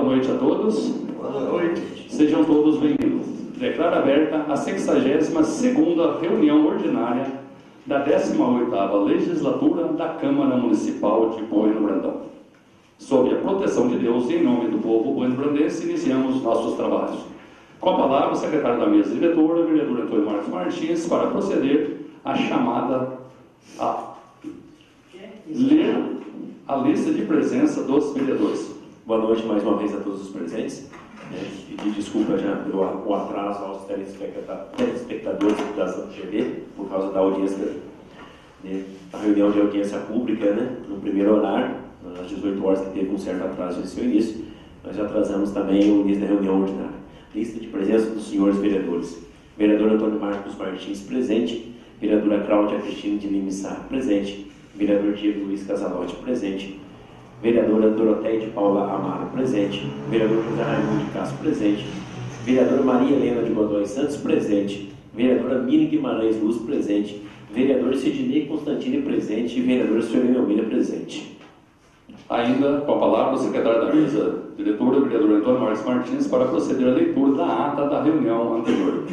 noite a todos. Boa noite. Sejam todos bem-vindos. Declaro aberta a 62ª reunião ordinária da 18ª Legislatura da Câmara Municipal de Bueno Brandão. Sob a proteção de Deus e em nome do povo bueno-brandense, iniciamos nossos trabalhos. Com a palavra, o secretário da mesa diretora, o vereador Antônio Marcos Martins, para proceder à chamada a ler a lista de presença dos vereadores. Boa noite mais uma vez a todos os presentes. Pedir desculpa já pelo atraso aos telespectadores da TV, por causa da audiência, a reunião de audiência pública, no primeiro horário, às 18 horas, que teve um certo atraso no seu início. Nós já atrasamos também o início da reunião ordinária. Lista de presença dos senhores vereadores. Vereador Antônio Marcos Martins, presente. Vereadora Cláudia Cristina de Lima Sá, presente. Vereador Diego Luiz Casalotti, presente. Vereadora Doroteia de Paula Amaro, presente. Vereador José Raimundo de Castro, presente. Vereadora Maria Helena de Godoy Santos, presente. Vereadora Miriam Guimarães Luz, presente. Vereador Sidney Constantini, presente. E vereadora Suelene Almeida, presente. Ainda com a palavra o secretário da mesa diretora, o vereador Antônio Marcos Martins, para proceder à leitura da ata da reunião anterior.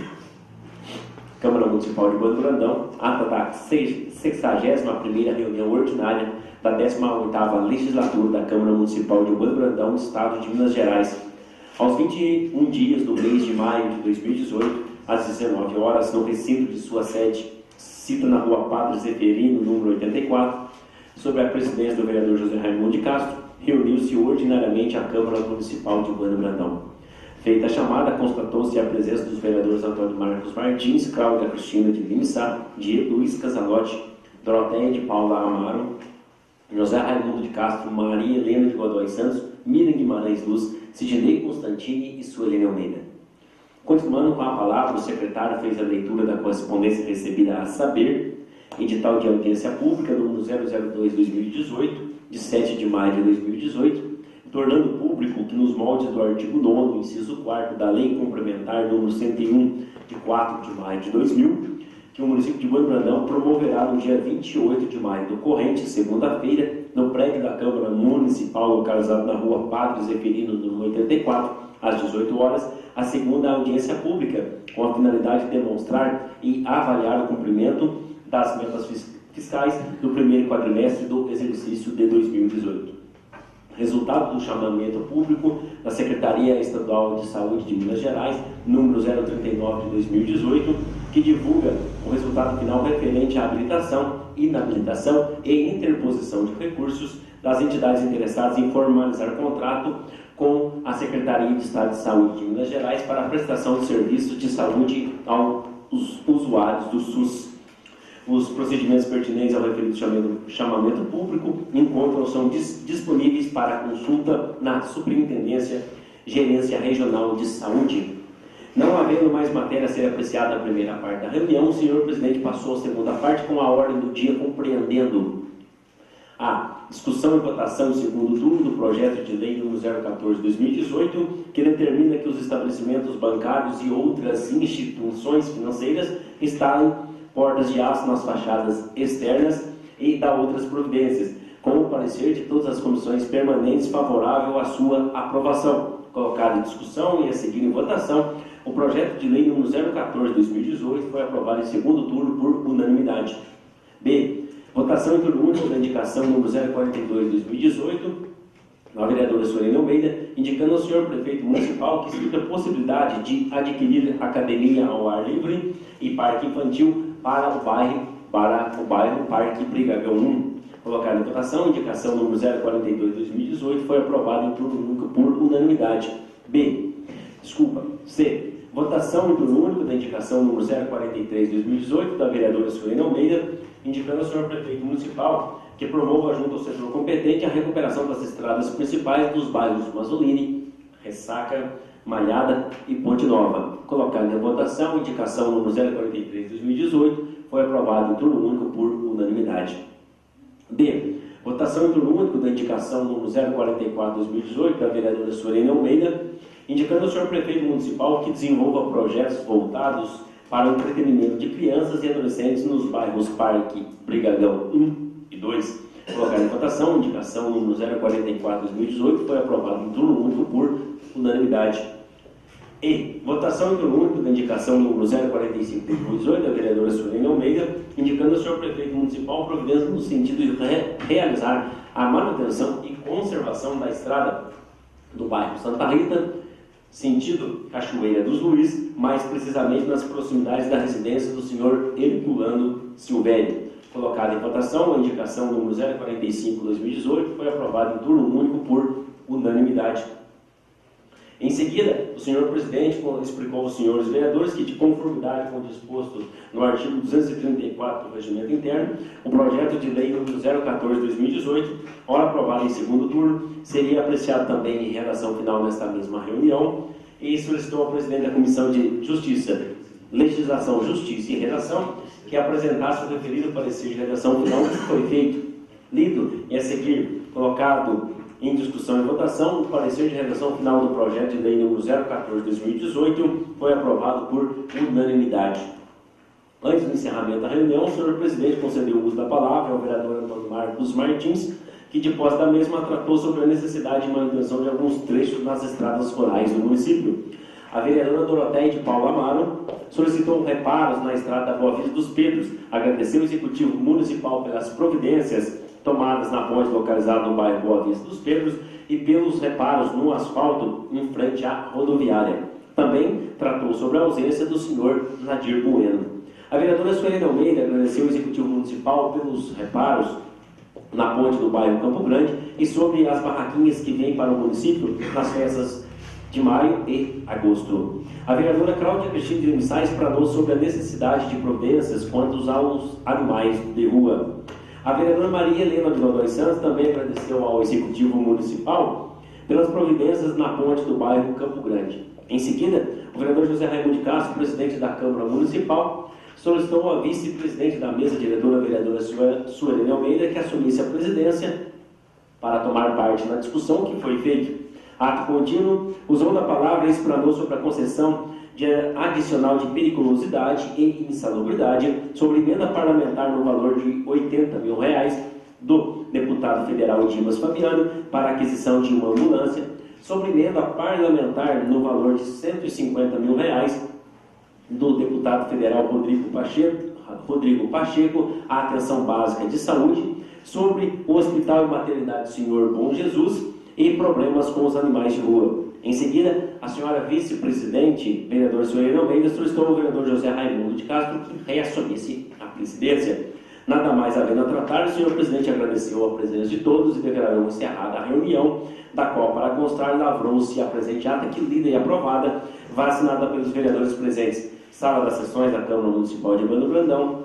Câmara Municipal de Bueno Brandão, ata da 61ª reunião ordinária da 18ª Legislatura da Câmara Municipal de Bueno Brandão, Estado de Minas Gerais. Aos 21 dias do mês de maio de 2018, às 19 horas, no recinto de sua sede, cita na rua Padre Zeferino, número 84, sob a presidência do vereador José Raimundo de Castro, reuniu-se ordinariamente a Câmara Municipal de Bueno Brandão. Feita a chamada, constatou-se a presença dos vereadores Antônio Marcos Martins, Cláudia Cristina de Lima Sá, Diego Luiz Casalotti, Doroteia de Paula Amaro, José Raimundo de Castro, Maria Helena de Godoy Santos, Miriam Guimarães Luz, Sidney Constantini e Suelene Almeida. Continuando com a palavra, o secretário fez a leitura da correspondência recebida a saber, edital de audiência pública número 002/2018, de 7 de maio de 2018, tornando público que nos moldes do artigo 9º, inciso 4º da Lei Complementar número 101, de 4 de maio de 2000, que o município de Bueno Brandão promoverá no dia 28 de maio do corrente, segunda-feira, no prédio da Câmara Municipal, localizado na rua Padre Zeferino, número 84, às 18 horas, a segunda audiência pública, com a finalidade de demonstrar e avaliar o cumprimento das metas fiscais do primeiro quadrimestre do exercício de 2018. Resultado do chamamento público da Secretaria Estadual de Saúde de Minas Gerais, número 039 de 2018, que divulga o resultado final referente à habilitação, inabilitação e interposição de recursos das entidades interessadas em formalizar contrato com a Secretaria de Estado de Saúde de Minas Gerais para a prestação de serviços de saúde aos usuários do SUS. Os procedimentos pertinentes ao referido chamamento público são disponíveis para consulta na Superintendência Gerência Regional de Saúde. Não havendo mais matéria a ser apreciada na primeira parte da reunião, o senhor presidente passou a segunda parte com a ordem do dia, compreendendo a discussão e votação em segundo turno do projeto de lei número 014/2018, que determina que os estabelecimentos bancários e outras instituições financeiras instalem portas de aço nas fachadas externas e da outras providências, com o parecer de todas as comissões permanentes favorável à sua aprovação. Colocado em discussão e a seguir em votação, o projeto de lei número 014/2018 foi aprovado em segundo turno por unanimidade. B. Votação em turno único da indicação número 042/2018, a vereadora Suelene Almeida, indicando ao senhor prefeito municipal que existe a possibilidade de adquirir academia ao ar livre e parque infantil para o bairro Parque Brigagão 1. Colocado em votação, indicação número 042/2018 foi aprovada em turno único por unanimidade. C. Votação em turno único da indicação número 043/2018 da vereadora Suelene Almeida, indicando ao senhor prefeito municipal que promova junto ao setor competente a recuperação das estradas principais dos bairros Mazzolini, Ressaca, Malhada e Ponte Nova. Colocado em votação, indicação número 043/2018 foi aprovado em turno único por unanimidade. D. Votação em turno único da indicação número 044/2018 da vereadora Suelene Almeida, indicando ao senhor prefeito municipal que desenvolva projetos voltados para o entretenimento de crianças e adolescentes nos bairros Parque Brigagão 1 e 2, Colocado em votação, indicação número 044/2018 foi aprovado em turno único por unanimidade. E votação em turno único da indicação número 045/2018 da vereadora Suelene Almeida, indicando ao senhor prefeito municipal providência no sentido de realizar a manutenção e conservação da estrada do bairro Santa Rita, sentido Cachoeira dos Luiz, mais precisamente nas proximidades da residência do senhor Herculano Silvério. Colocada em votação, a indicação número 045/2018 foi aprovada em turno único por unanimidade. Em seguida, o senhor presidente explicou aos senhores vereadores que, de conformidade com o disposto no artigo 234 do Regimento Interno, o projeto de lei número 014/2018, ora aprovado em segundo turno, seria apreciado também em redação final nesta mesma reunião, e solicitou ao presidente da Comissão de Justiça, Legislação, Justiça e Redação que apresentasse o referido parecer de redação final que foi feito, lido e a seguir colocado em discussão e votação. O parecer de redação final do projeto de lei número 014/2018 foi aprovado por unanimidade. Antes do encerramento da reunião, o senhor presidente concedeu o uso da palavra ao vereador Antônio Marcos Martins, que, de posse da mesma, tratou sobre a necessidade de manutenção de alguns trechos nas estradas rurais do município. A vereadora Doroteia de Paula Amaro solicitou reparos na estrada da Boa Vista dos Pedros, agradeceu ao Executivo Municipal pelas providências tomadas na ponte localizada no bairro Boa Vista dos Pedros e pelos reparos no asfalto em frente à rodoviária. Também tratou sobre a ausência do senhor Nadir Bueno. A vereadora Suelene Almeida agradeceu ao Executivo Municipal pelos reparos na ponte do bairro Campo Grande e sobre as barraquinhas que vêm para o município nas festas de maio e agosto. A vereadora Cláudia Cristina de Missais pranou sobre a necessidade de providências quanto aos animais de rua. A vereadora Maria Helena de Godoy Santos também agradeceu ao Executivo Municipal pelas providências na ponte do bairro Campo Grande. Em seguida, o vereador José Raimundo de Castro, presidente da Câmara Municipal, solicitou ao vice-presidente da mesa diretora, a vereadora Suelene Almeida, que assumisse a presidência para tomar parte na discussão que foi feita. Ato contínuo, usou da palavra e explanou sobre a concessão de adicional de periculosidade e insalubridade sobre emenda parlamentar no valor de R$ 80 mil do deputado federal Dimas Fabiano para aquisição de uma ambulância, sobre emenda parlamentar no valor de R$ 150 mil do deputado federal Rodrigo Pacheco à atenção básica de saúde, sobre o Hospital e Maternidade Senhor Bom Jesus e problemas com os animais de rua. Em seguida, a senhora vice-presidente, vereadora Suelene Almeida, solicitou ao vereador José Raimundo de Castro que reassumisse a presidência. Nada mais havendo a tratar, o senhor presidente agradeceu a presença de todos e declarou encerrada a reunião, da qual, para constar, lavrou-se a presente ata que, lida e aprovada, vacinada pelos vereadores presentes. Sala das sessões da Câmara Municipal de Bando Brandão,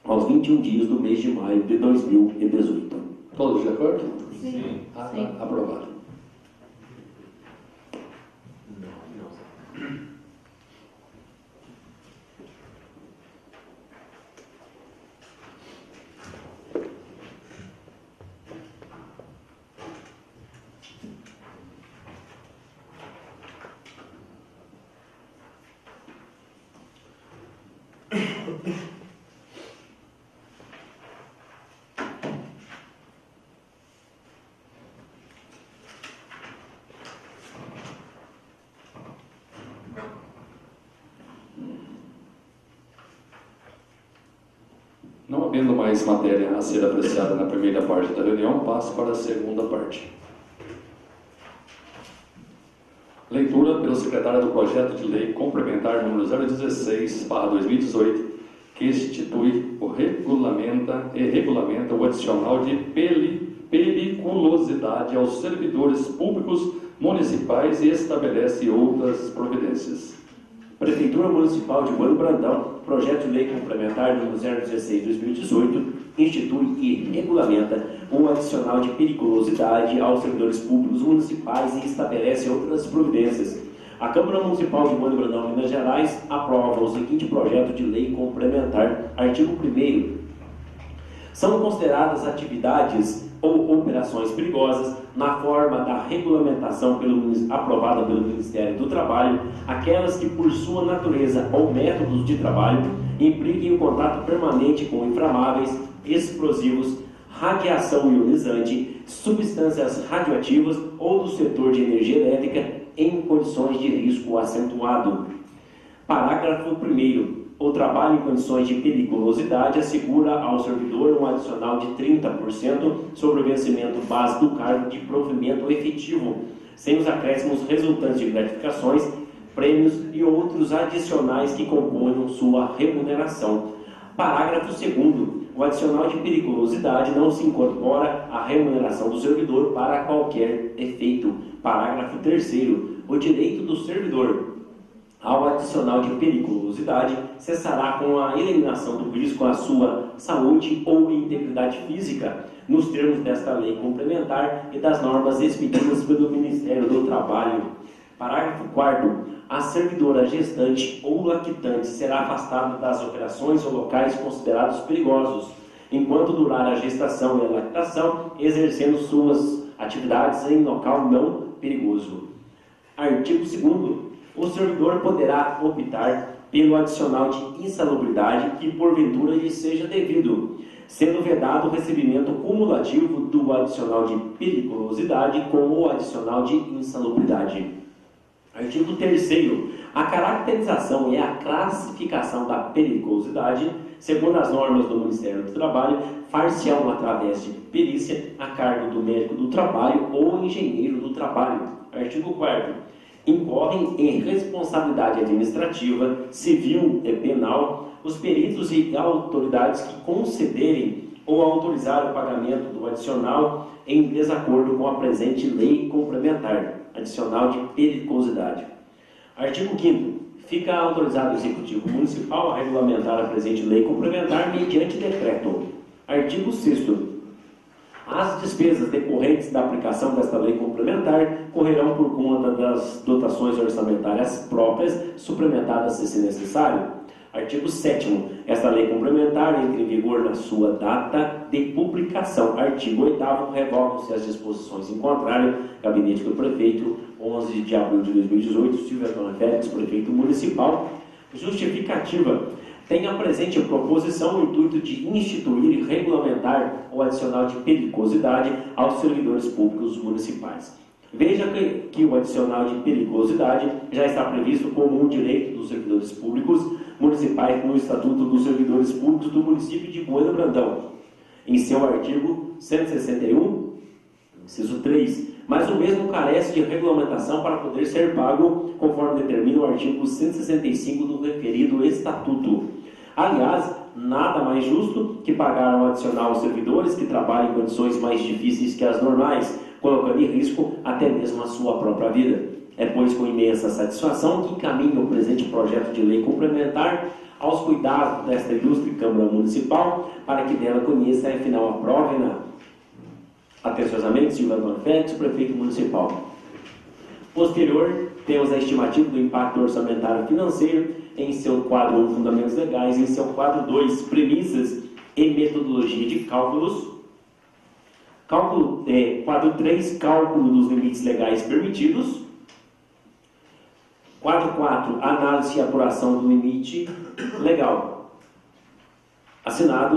aos 21 dias do mês de maio de 2018. Todos de acordo? Sim. Sim. Aprovado. Não havendo mais matéria a ser apreciada na primeira parte da reunião, passo para a segunda parte. Leitura pelo secretário do projeto de lei complementar número 016/2018, que institui e regulamenta o adicional de periculosidade aos servidores públicos municipais e estabelece outras providências. Prefeitura Municipal de Bando Brandão, projeto de lei complementar número 016/2018, institui e regulamenta um adicional de periculosidade aos servidores públicos municipais e estabelece outras providências. A Câmara Municipal de Bando Brandão, Minas Gerais, aprova o seguinte projeto de lei complementar. Artigo 1º. São consideradas atividades ou operações perigosas, na forma da regulamentação aprovada pelo Ministério do Trabalho, aquelas que, por sua natureza ou métodos de trabalho, impliquem o contato permanente com inflamáveis, explosivos, radiação ionizante, substâncias radioativas ou do setor de energia elétrica em condições de risco acentuado. Parágrafo 1º. O trabalho em condições de periculosidade assegura ao servidor um adicional de 30% sobre o vencimento base do cargo de provimento efetivo, sem os acréscimos resultantes de gratificações, prêmios e outros adicionais que componham sua remuneração. Parágrafo 2º. O adicional de periculosidade não se incorpora à remuneração do servidor para qualquer efeito. Parágrafo 3º. O direito do servidor ao adicional de periculosidade cessará com a eliminação do risco à sua saúde ou integridade física, nos termos desta lei complementar e das normas expedidas pelo Ministério do Trabalho. Parágrafo 4º. A servidora gestante ou lactante será afastada das operações ou locais considerados perigosos, enquanto durar a gestação e a lactação, exercendo suas atividades em local não perigoso. Artigo 2º. O servidor poderá optar pelo adicional de insalubridade que porventura lhe seja devido, sendo vedado o recebimento cumulativo do adicional de periculosidade com o adicional de insalubridade. Artigo 3º. A caracterização e a classificação da periculosidade, segundo as normas do Ministério do Trabalho, far-se-ão através de perícia a cargo do médico do trabalho ou engenheiro do trabalho. Artigo 4º. Incorrem em responsabilidade administrativa, civil e penal os peritos e autoridades que concederem ou autorizar o pagamento do adicional em desacordo com a presente lei complementar, adicional de periculosidade. Artigo 5º. Fica autorizado o Executivo Municipal a regulamentar a presente lei complementar mediante decreto. Artigo 6º. As despesas decorrentes da aplicação desta lei complementar correrão por conta das dotações orçamentárias próprias, suplementadas se necessário. Artigo 7º. Esta lei complementar entra em vigor na sua data de publicação. Artigo 8º. Revogam-se as disposições em contrário. Gabinete do Prefeito, 11 de abril de 2018. Silvio Antônio Félix, Prefeito Municipal. Justificativa. Tem a presente proposição o intuito de instituir e regulamentar o adicional de periculosidade aos servidores públicos municipais. Veja que o adicional de periculosidade já está previsto como um direito dos servidores públicos municipais no Estatuto dos Servidores Públicos do município de Bueno Brandão, em seu artigo 161, inciso 3, mas o mesmo carece de regulamentação para poder ser pago, conforme determina o artigo 165 do referido Estatuto. Aliás, nada mais justo que pagar um adicional aos servidores que trabalham em condições mais difíceis que as normais, colocando em risco até mesmo a sua própria vida. É, pois, com imensa satisfação que encaminho o presente projeto de lei complementar aos cuidados desta ilustre Câmara Municipal, para que dela conheça e, afinal, aprove-na. Atenciosamente, Silvio Antônio Félix, Prefeito Municipal. Posterior, temos a estimativa do impacto orçamentário financeiro em seu quadro 1, Fundamentos Legais, em seu quadro 2, Premissas e Metodologia de Cálculos. Quadro 3, Cálculo dos limites legais permitidos. Quadro 4, Análise e apuração do limite legal. Assinada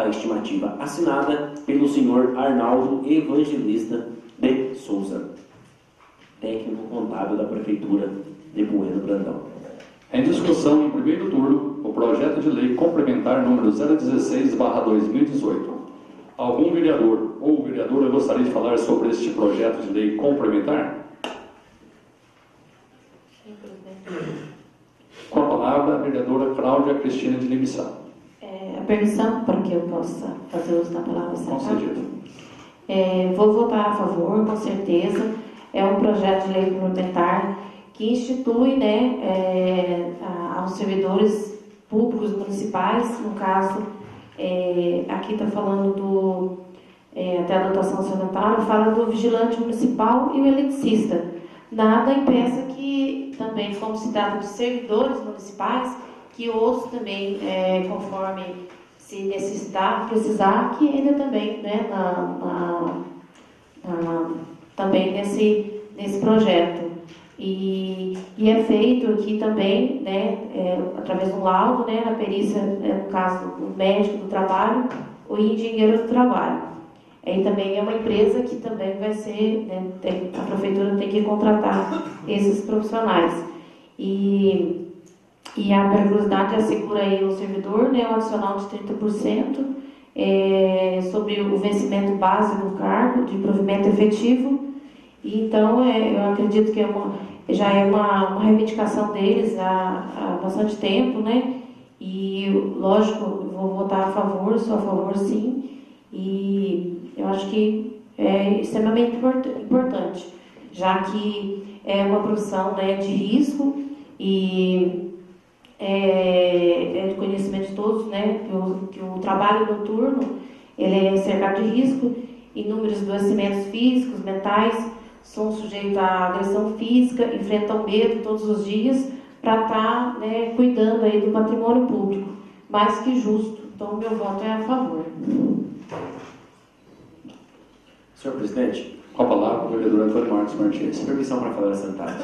a estimativa, assinada pelo senhor Arnaldo Evangelista de Souza, técnico contábil da Prefeitura de Bueno Brandão. Em discussão em primeiro turno, o projeto de lei complementar número 016/2018. Algum vereador ou vereadora gostaria de falar sobre este projeto de lei complementar? Com a palavra, a vereadora Cláudia Cristina de Limissão. A permissão para que eu possa fazer uso da palavra, Concedido. Vou votar a favor, com certeza. É um projeto de lei complementar que institui, aos servidores públicos municipais, no caso, aqui está falando até a dotação orçamentária, fala do vigilante municipal e o eletricista. Nada impeça que também, como se trata de servidores municipais, que outros também, conforme se necessitar, precisar, que ainda também, também nesse projeto. E é feito aqui também, através de um laudo, na perícia, no caso do médico do trabalho, o o engenheiro do trabalho. E também é uma empresa que também vai ser, né, a prefeitura tem que contratar esses profissionais. E a periculosidade assegura aí o servidor, né, o adicional de 30%, sobre o vencimento base do cargo, de provimento efetivo. E, então, eu acredito que já é uma reivindicação deles há bastante tempo, né? E, lógico, eu vou votar a favor, sou a favor, sim. E eu acho que é extremamente importante, já que é uma profissão, né, de risco e é de conhecimento de todos, né, que o trabalho noturno ele é cercado de risco, inúmeros adoecimentos físicos, mentais, são sujeitos à agressão física, enfrentam medo todos os dias para estar, né, cuidando aí do patrimônio público, mais que justo. Então, meu voto é a favor. Senhor presidente, Com a palavra, o vereador Antônio Marcos Martins. permissão para falar sentado.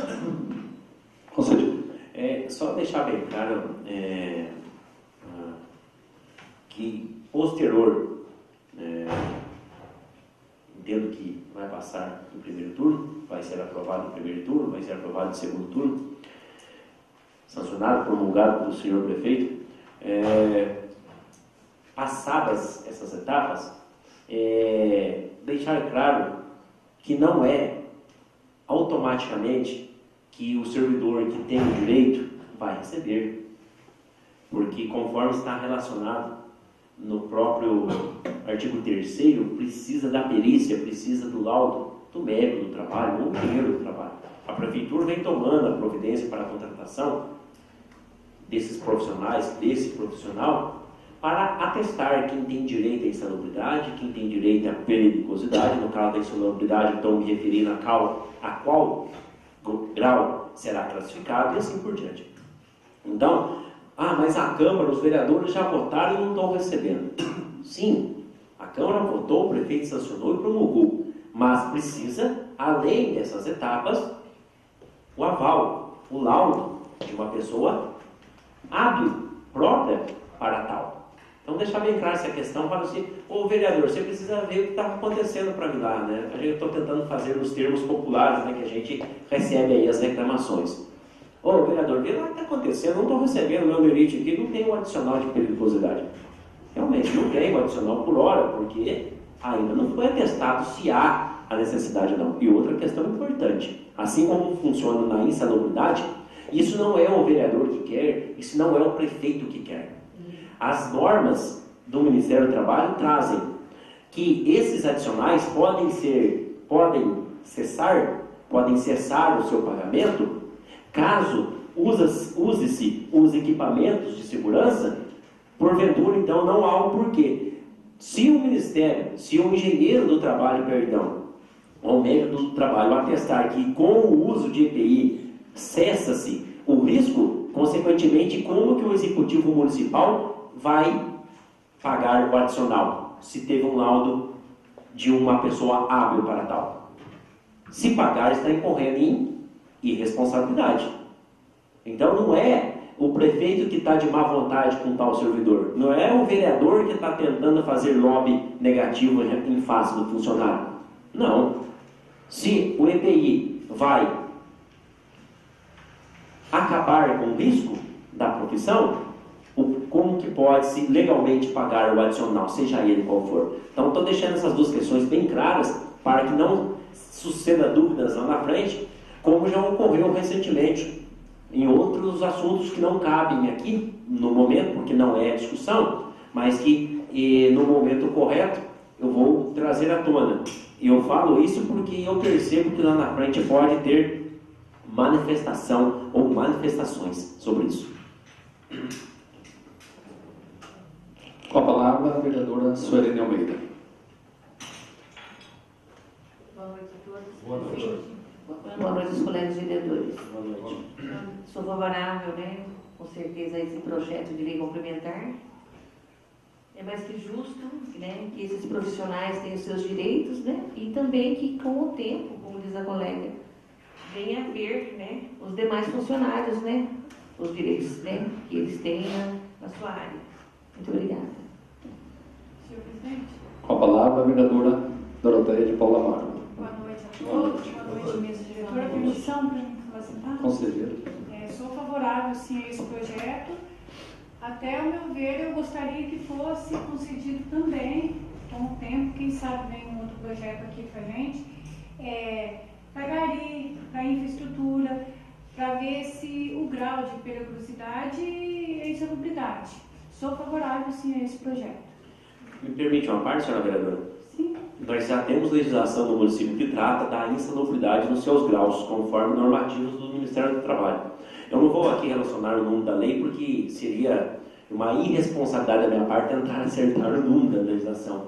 Concedido. Só deixar bem claro que posterior, entendo que vai passar no primeiro turno, vai ser aprovado no primeiro turno, vai ser aprovado no segundo turno, sancionado, promulgado pelo senhor prefeito. Passadas essas etapas, deixar claro que não é automaticamente que o servidor que tem o direito vai receber, porque conforme está relacionado no próprio artigo 3º, precisa da perícia, precisa do laudo do médico do trabalho ou do engenheiro do trabalho. A prefeitura vem tomando a providência para a contratação desses profissionais, desse profissional, para atestar quem tem direito à insalubridade, quem tem direito à periculosidade. No caso da insalubridade, estou me referindo a qual grau será classificado e assim por diante. Então, mas a Câmara, os vereadores já votaram e não estão recebendo. Sim, a Câmara votou, o prefeito sancionou e promulgou, mas precisa, além dessas etapas, o aval, o laudo de uma pessoa hábil, própria para tal. Então, deixar bem claro essa questão para você. Vereador, você precisa ver o que está acontecendo para mim lá, né? Eu estou tentando fazer nos termos populares, né, que a gente recebe aí as reclamações. Vereador, vê lá o que está acontecendo, não estou recebendo o meu merite aqui, não tem o adicional de periculosidade. Realmente, não tem o adicional por hora, porque ainda não foi atestado se há a necessidade ou não. E outra questão importante, assim como funciona na insalubridade, isso não é o vereador que quer, isso não é o prefeito que quer. As normas do Ministério do Trabalho trazem que esses adicionais podem cessar o seu pagamento caso use-se os equipamentos de segurança, porventura, então, não há o porquê. Se o Ministério, se o engenheiro do trabalho, ou o médico do trabalho atestar que com o uso de EPI cessa-se o risco, consequentemente, como que o Executivo Municipal vai pagar o adicional, se teve um laudo de uma pessoa hábil para tal? Se pagar, está incorrendo em irresponsabilidade. Então, não é o prefeito que está de má vontade com tal servidor, não é o vereador que está tentando fazer lobby negativo em face do funcionário. Não. Se o EPI vai acabar com o risco da profissão, como que pode-se legalmente pagar o adicional, seja ele qual for? Então, estou deixando essas duas questões bem claras para que não suceda dúvidas lá na frente, como já ocorreu recentemente em outros assuntos que não cabem aqui no momento, porque não é discussão, mas que no momento correto eu vou trazer à tona. E eu falo isso porque eu percebo que lá na frente pode ter manifestação ou manifestações sobre isso. Com a palavra, a vereadora Suelene Almeida. Boa noite a todos. Boa noite. Boa noite aos colegas vereadores. Boa noite. Sou favorável, né, com certeza, a esse projeto de lei complementar. É mais que justo, né, que esses profissionais tenham seus direitos, né, e também que, com o tempo, como diz a colega, venha a ver, né, os demais funcionários, né, os direitos, né, que eles têm na sua área. Muito obrigada. senhor presidente. Com a palavra, a vereadora Doroteia de Paula Amaro. Boa noite a todos. Boa noite, mesa diretora. Permissão para mim falar sentado? Conselheiro. Sou favorável, sim, a esse projeto. Até, ao meu ver, eu gostaria que fosse concedido também, com o tempo, quem sabe vem um outro projeto aqui para a gente, para gari, para infraestrutura, para ver se o grau de periculosidade e insalubridade. Sou favorável, sim, a esse projeto. Me permite uma parte, senhora vereadora? Sim. Nós já temos legislação no município que trata da insalubridade nos seus graus, conforme normativos do Ministério do Trabalho. Eu não vou aqui relacionar o número da lei, porque seria uma irresponsabilidade da minha parte tentar acertar o número da legislação.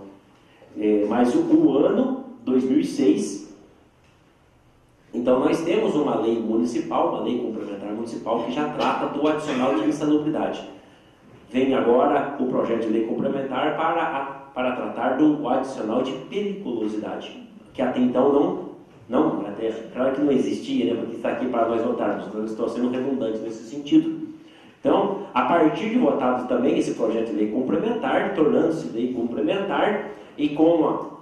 Mas o ano 2006, então nós temos uma lei municipal, uma lei complementar municipal, que já trata do adicional de insalubridade. Vem agora o projeto de lei complementar para tratar do adicional de periculosidade, que até então claro que não existia, né, porque está aqui para nós votarmos, então eu estou sendo redundante nesse sentido. Então, a partir de votado também esse projeto de lei complementar, tornando-se lei complementar, e com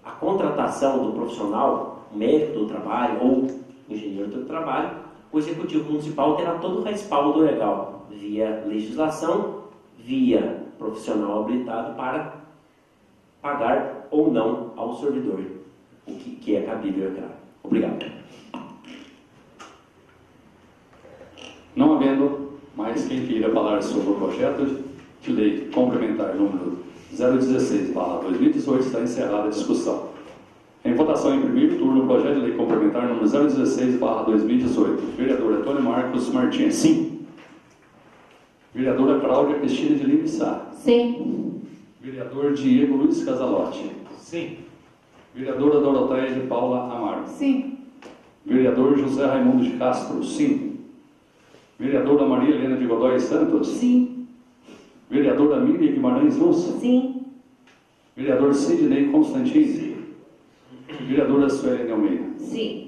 a contratação do profissional, médico do trabalho ou engenheiro do trabalho, o Executivo Municipal terá todo o respaldo legal, via legislação, via profissional habilitado para pagar ou não ao servidor, o que é cabível, é claro. Obrigado. Não havendo mais quem queira falar sobre o projeto de lei complementar número 016/2018, está encerrada a discussão. Em votação em primeiro turno, o projeto de lei complementar número 016/2018. Vereador Antônio Marcos Martins. Sim. Vereadora Cláudia Cristina de Lima Sá. Sim. Vereador Diego Luiz Casalotti. Sim. Vereadora Doroteia de Paula Amaro. Sim. Vereador José Raimundo de Castro. Sim. Vereadora Maria Helena de Godoy Santos. Sim. Vereadora Miriam Guimarães Luz. Sim. Vereador Sidney Constantini. Vereadora Sueli Almeida. Sim.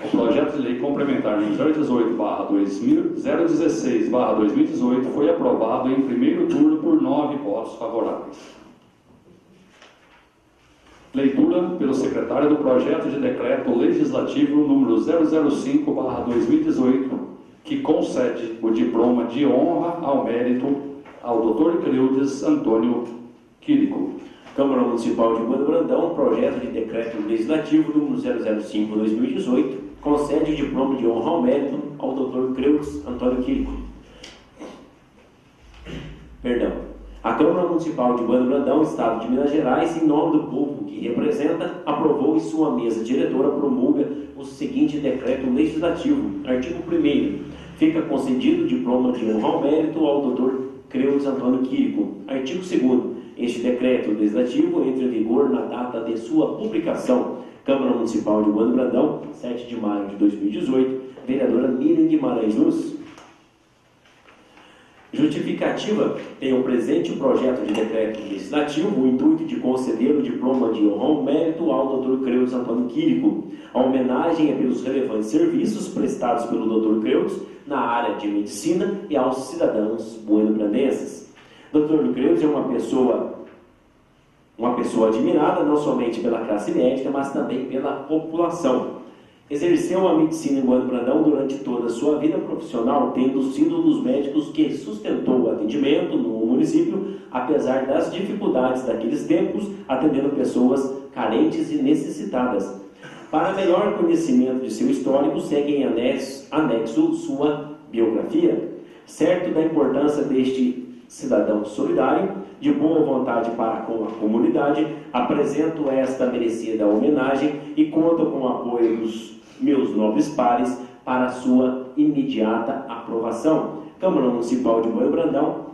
O projeto de lei complementar número 016/2018 foi aprovado em primeiro turno por 9 votos favoráveis. Leitura pelo secretário do projeto de decreto legislativo número 005/2018, que concede o diploma de honra ao mérito ao Dr. Cleudes Antônio Quirico. Câmara Municipal de Bueno Brandão, projeto de decreto legislativo número 005/2018, concede o diploma de honra ao mérito ao Dr. Cleudes Antônio Quirico. A Câmara Municipal de Bueno Brandão, Estado de Minas Gerais, em nome do povo que representa, aprovou em sua mesa diretora promulga o seguinte decreto legislativo. Artigo 1º. Fica concedido o diploma de honra ao mérito ao Dr. Cleudes Antônio Quirico. Artigo 2º. Este decreto legislativo entra em vigor na data de sua publicação. Câmara Municipal de Bueno Brandão, 7 de maio de 2018. Vereadora Miriam Guimarães Luz. Justificativa: tem o presente projeto de decreto legislativo o intuito de conceder o diploma de honra ao mérito ao Dr. Cleudes Antônio Quirico. A homenagem é pelos relevantes serviços prestados pelo Dr. Cleudes na área de medicina e aos cidadãos bueno-brandenses. Dr. Cleudes é uma pessoa admirada não somente pela classe médica, mas também pela população. Exerceu a medicina em Bueno Brandão durante toda a sua vida profissional, tendo sido um dos médicos que sustentou o atendimento no município, apesar das dificuldades daqueles tempos, atendendo pessoas carentes e necessitadas. Para melhor conhecimento de seu histórico, segue em anexo sua biografia. Certo da importância deste cidadão solidário, de boa vontade para com a comunidade, apresento esta merecida homenagem e conto com o apoio dos meus nobres pares para sua imediata aprovação. Câmara Municipal de Bueno Brandão,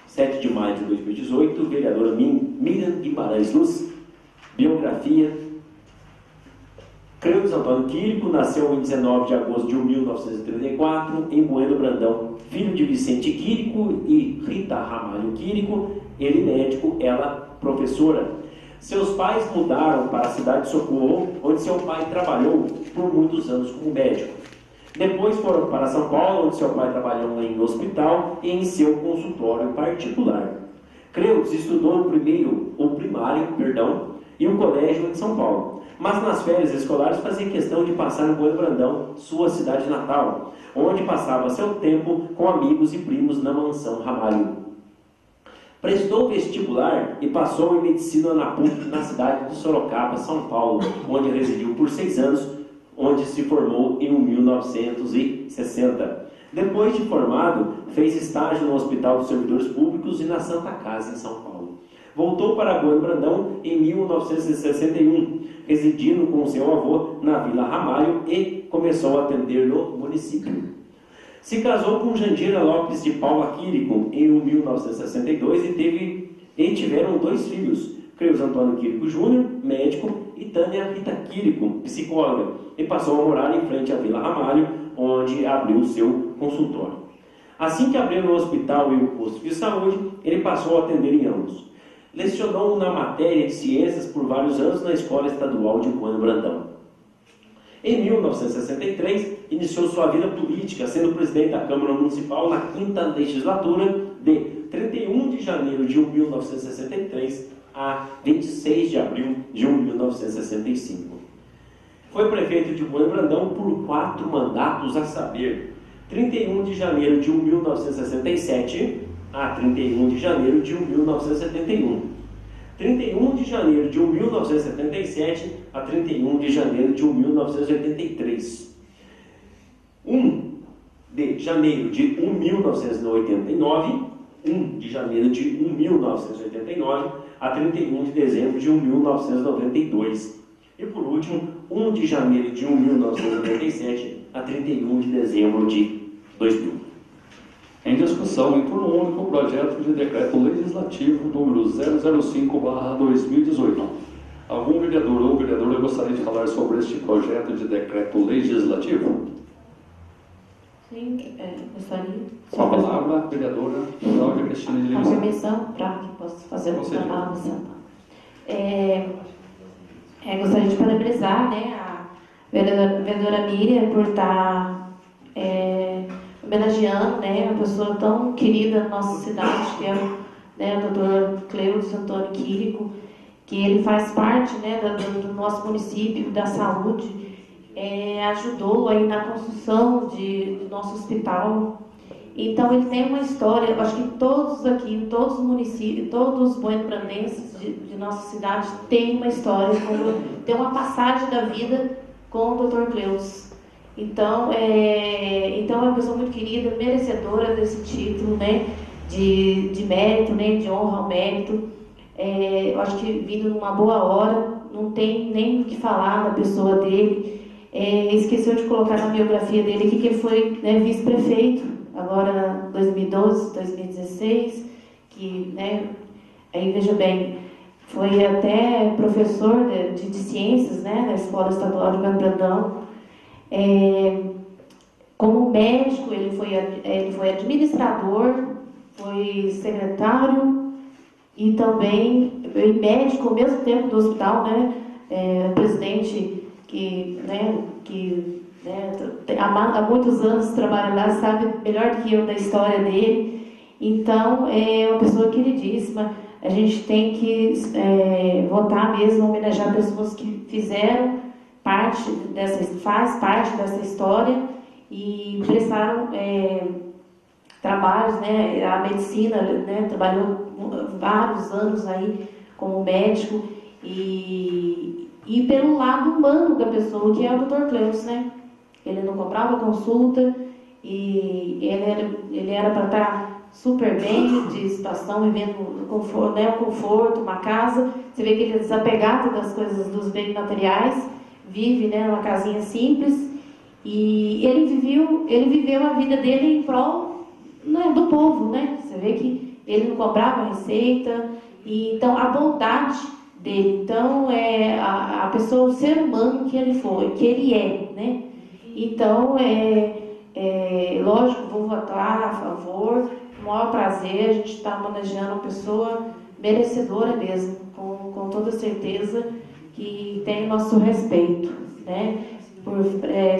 7 de maio de 2018, vereadora Miriam Guimarães Luz. Biografia: Cleudes Antônio Quirico nasceu em 19 de agosto de 1934 em Bueno Brandão, filho de Vicente Quirico e Rita Ramalho Quirico, ele médico, ela professora. Seus pais mudaram para a cidade de Socorro, onde seu pai trabalhou por muitos anos como médico. Depois foram para São Paulo, onde seu pai trabalhou em um hospital e em seu consultório particular. Creudes estudou o primário, e o colégio em São Paulo. Mas nas férias escolares fazia questão de passar no Bueno Brandão, sua cidade natal, onde passava seu tempo com amigos e primos na mansão Ramalho. Prestou vestibular e passou em medicina na PUC, na cidade de Sorocaba, São Paulo, onde residiu por 6 anos, onde se formou em 1960. Depois de formado, fez estágio no Hospital dos Servidores Públicos e na Santa Casa, em São Paulo. Voltou para Bueno Brandão em 1961, residindo com seu avô na Vila Ramalho e começou a atender no município. Se casou com Jandira Lopes de Paula Quirico em 1962 e tiveram 2 filhos, Creus Antônio Quirico Júnior, médico, e Tânia Rita Quirico, psicóloga, e passou a morar em frente à Vila Ramalho, onde abriu seu consultório. Assim que abriu o hospital e o posto de saúde, ele passou a atender em ambos. Lecionou na matéria de ciências por vários anos na Escola Estadual de Bueno Brandão. Em 1963, iniciou sua vida política, sendo presidente da Câmara Municipal na 5ª legislatura, de 31 de janeiro de 1963 a 26 de abril de 1965. Foi prefeito de Bueno Brandão por 4 mandatos, a saber, 31 de janeiro de 1967 a 31 de janeiro de 1971. 31 de janeiro de 1977 a 31 de janeiro de 1983. 1 de janeiro de 1989, 1 de janeiro de 1989 a 31 de dezembro de 1992. E por último, 1 de janeiro de 1997 a 31 de dezembro de 2000. Em discussão, em turno único, o projeto de decreto legislativo número 005/2018. Algum vereador ou vereadora gostaria de falar sobre este projeto de decreto legislativo? Sim, gostaria. Com a palavra, a vereadora Cláudia Cristina de Com Lima. permissão, para que possa fazer uma palavra. Gostaria de parabenizar, né, a vereadora Miriam por estar homenageando, né, uma pessoa tão querida na nossa cidade, que é o doutor Cleudes Antônio Quirico, que ele faz parte, né, do nosso município, da saúde, ajudou aí na construção do nosso hospital. Então ele tem uma história, eu acho que todos aqui, todos os municípios, todos os buenobrandenses de nossa cidade têm uma história, tem uma passagem da vida com o Dr. Cleudes. Então é uma pessoa muito querida, merecedora desse título, né, de mérito, né, de honra ao mérito. Eu acho que vindo numa boa hora, não tem nem o que falar da pessoa dele. Esqueceu de colocar na biografia dele que ele foi, né, vice-prefeito, agora 2012, 2016, que, né, aí veja bem, foi até professor de ciências, né, na Escola Estadual de Bueno Brandão. Como médico, ele foi administrador, foi secretário e também médico ao mesmo tempo do hospital, né, presidente que há muitos anos trabalha lá, sabe melhor do que eu da história dele. Então, é uma pessoa queridíssima. A gente tem que votar mesmo, homenagear pessoas que fizeram faz parte dessa história e prestaram trabalhos, né? A medicina, né? Trabalhou vários anos aí como médico e pelo lado humano da pessoa, que é o Dr. Cleudes, né? Ele não cobrava consulta e ele era para estar super bem de situação, vivendo conforto, né? Conforto, uma casa. Você vê que ele é desapegado das coisas, dos bens materiais, vive, né, numa casinha simples, e ele viveu a vida dele em prol, né, do povo, né? Você vê que ele não cobrava receita, e então a bondade dele, então a pessoa, o ser humano que ele foi, que ele é, né? Então lógico, vou votar a favor, com o maior prazer. A gente está homenageando uma pessoa merecedora mesmo, com toda certeza, que tem nosso respeito, né? Por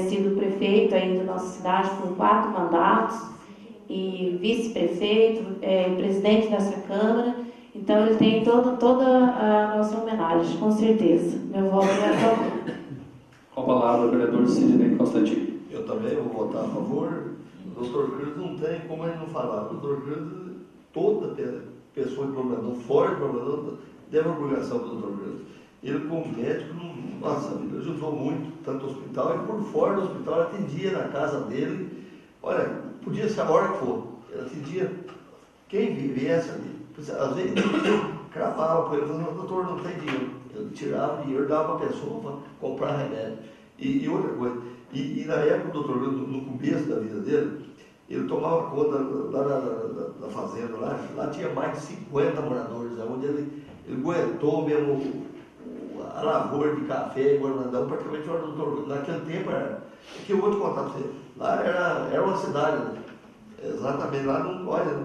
sido prefeito aí da nossa cidade por 4 mandatos e vice-prefeito, presidente dessa Câmara. Então ele tem toda a nossa homenagem, com certeza. Meu voto é a favor. Com a palavra, o vereador Sidney Constantino. Eu também vou votar a favor. O doutor Cruz não tem como ele não falar. O doutor Cruz, toda pessoa de Brandão, fora de Brandão, deve a obrigação do doutor Cruz. Ele, como médico, nossa vida, ajudou muito, tanto no hospital e por fora do hospital, ele atendia na casa dele. Olha, podia ser a hora que for, ele atendia quem viesse ali. Às vezes ele cravava para ele, falando, doutor, não tem dinheiro. Ele tirava dinheiro, dava para a pessoa para comprar remédio. E outra coisa, e na época do doutor, no começo da vida dele, ele tomava conta lá na fazenda, lá tinha mais de 50 moradores, onde ele aguentou mesmo a lavoura de café e guarandão, praticamente o doutor. Naquele tempo era. Que eu vou te contar para você, lá era uma cidade, né? Exatamente, lá não, olha,